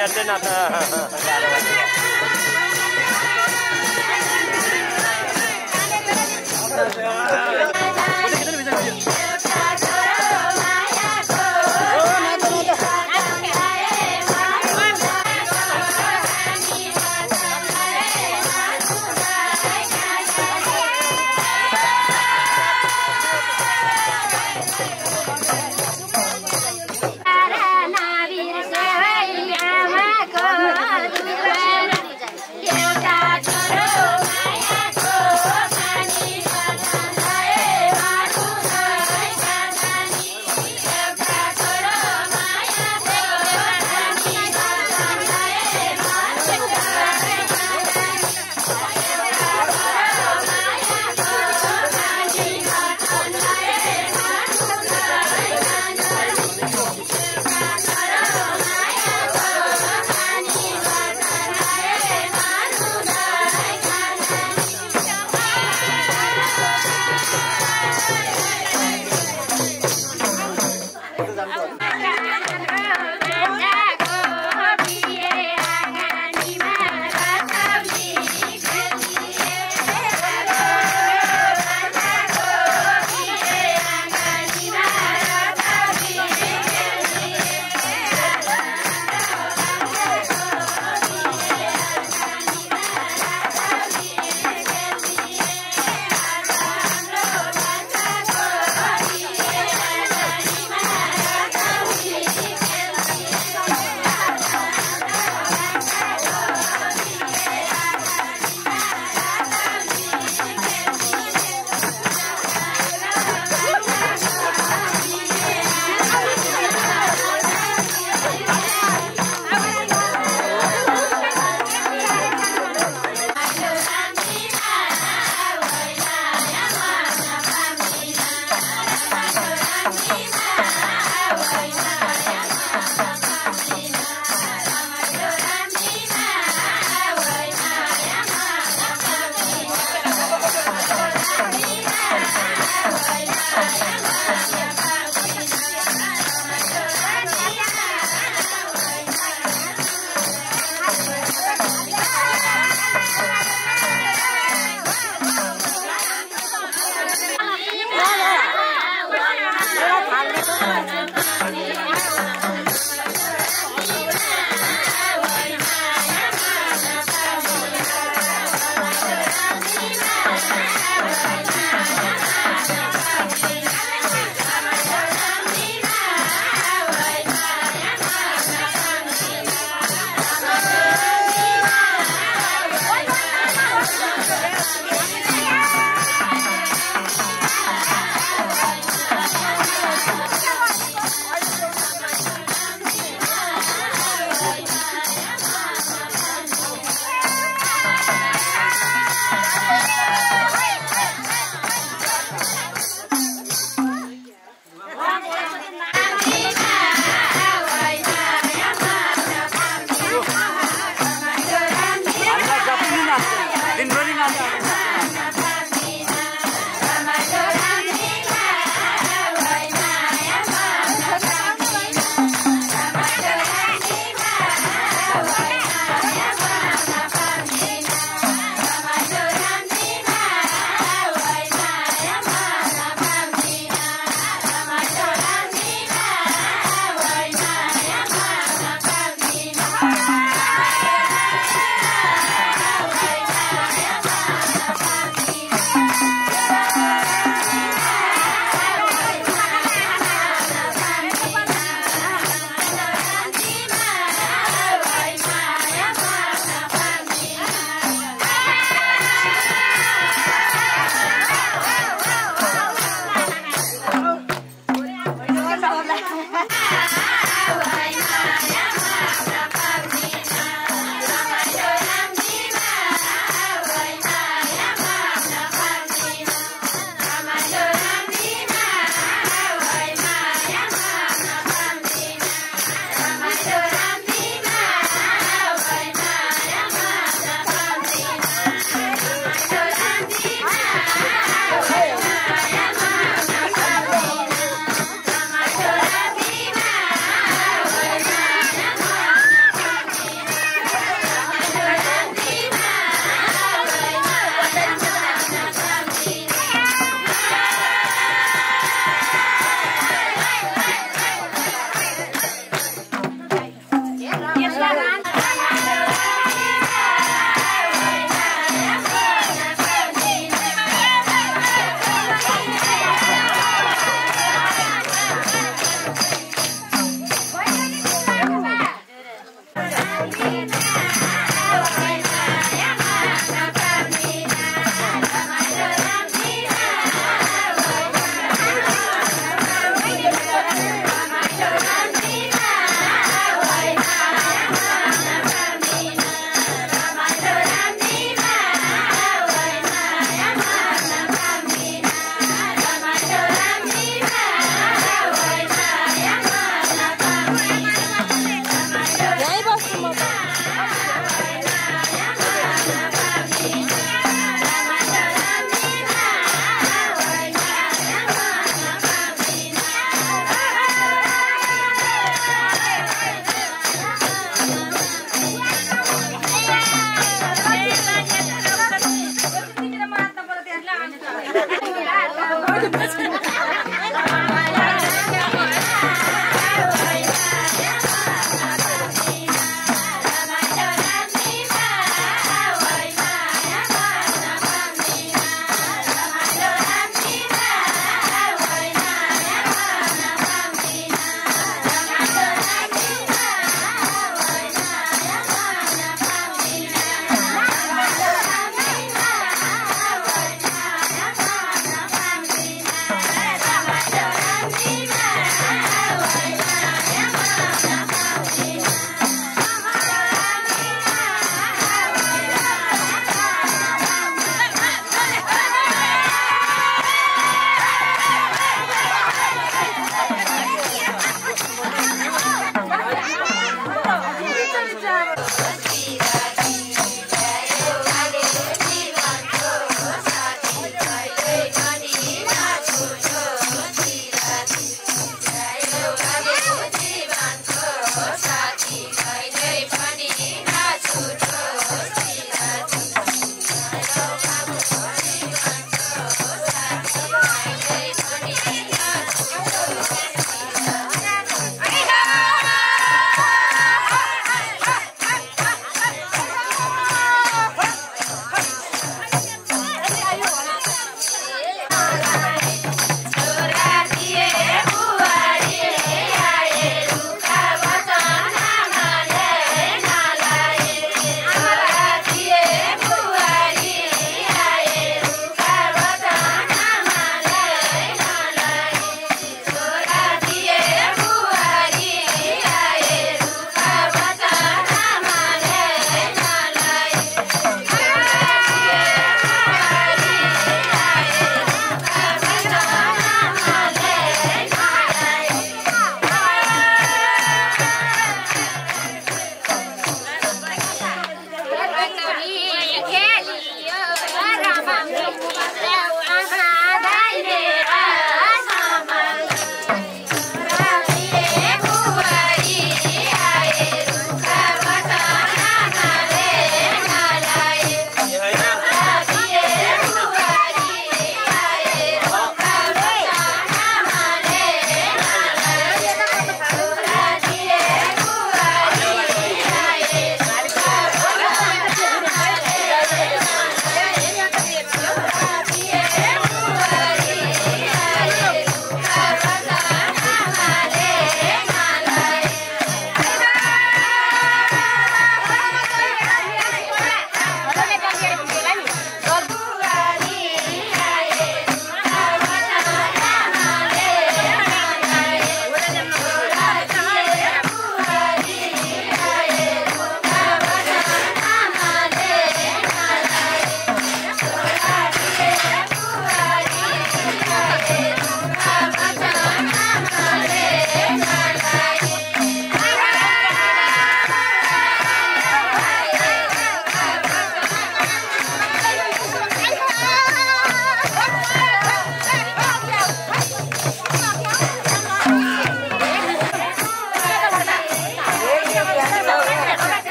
मिनटले नाच्न गाह्रो एउटा छोरो मायाको पानी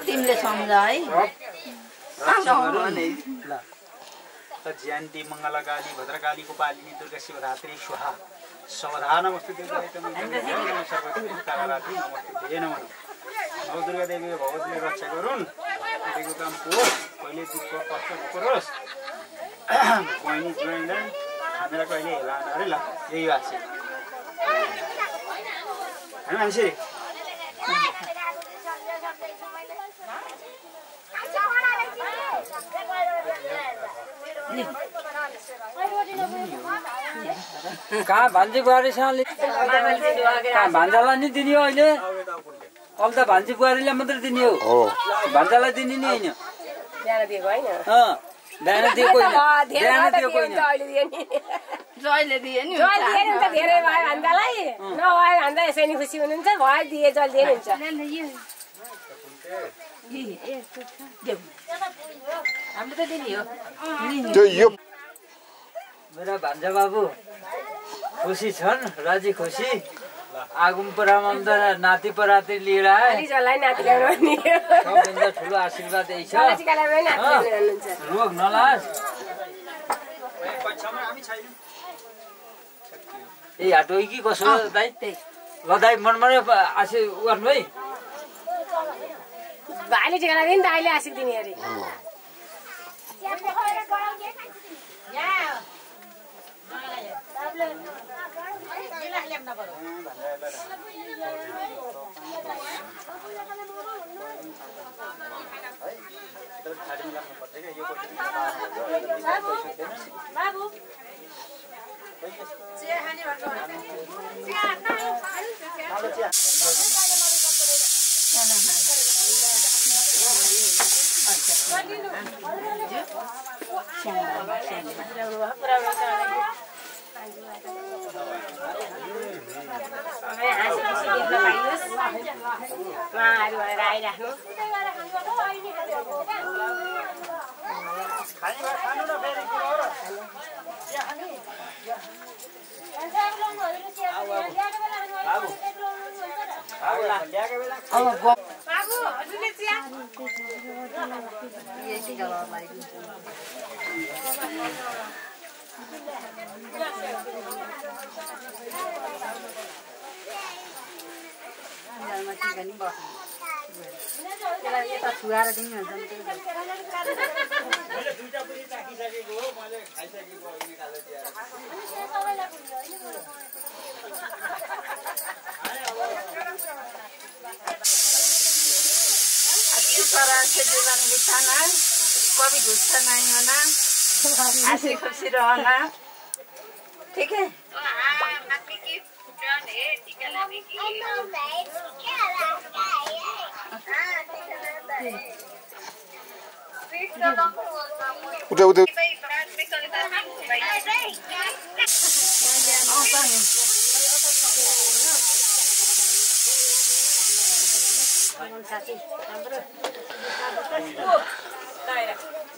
तिमीले सम्झ है ज्यान्ती मङ्गलकाली भद्रकालीको पालिनी दुर्गा शिवरात्रि स्वाहा सवधानमस्ति नौ दुर्गा देवी भगवतीले रक्षा गरून् दिएको काम होस् कहिले दुःख कष्ट नपरोस् बहिनी ज्वाइँलाई हामीलाई कहिले हेलाएन अरे ल यही आशा होइन मान्छे कहाँ भान्जी बुहारीसँग भान्जालाई नि दिने हो अहिले अब त भान्जी बुहारीलाई मात्रै दिने हो भान्जालाई दिने नि होइन बिहान दिएको होइन जहिले दिए नि धेरै भयो भन्दालाई नभयो भन्दा यसै नि खुसी हुनुहुन्छ भयो दिए जल्दी हुन्छ हामीले त दिने हो मेरा भान्जा बाबु खुसी छन् राजी खुसी आगुम परामन्द नाति पराती लिएर आए सबभन्दा ठुलो आशीर्वाद यही छ रोग नलास ए हाटो कि कसो दाइ ल दाइ मनमनै आशी गर्नु है भाइले टिका लाग्यो नि त अहिले आशिक दिने अरे बाबु कभी गुस्सा नहीं होना, हंसी खुशी रहना, ठीक है? उठे उठे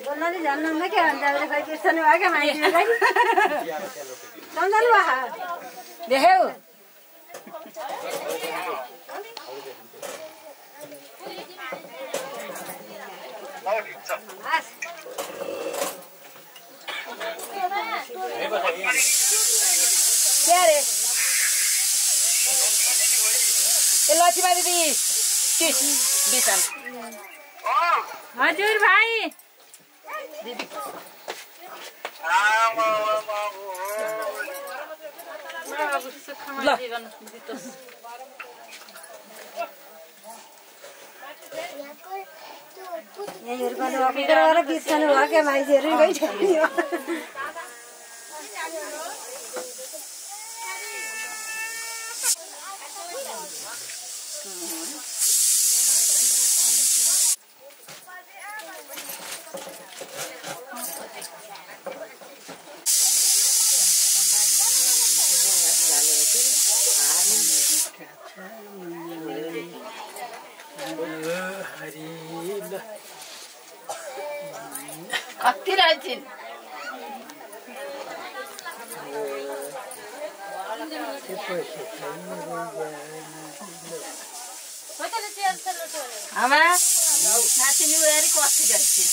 बोलना नहीं जानना ना क्या अंदाज़ है किस तरह आगे माइक में गई समझ लो हाँ देखे हो क्या रे ये लाची बारी दी किस बिसन हजुर भाइ मान्छेहरू गइसक्यो कति रहेछन् आमा नातिनी उहाँहरू कति रहेछन्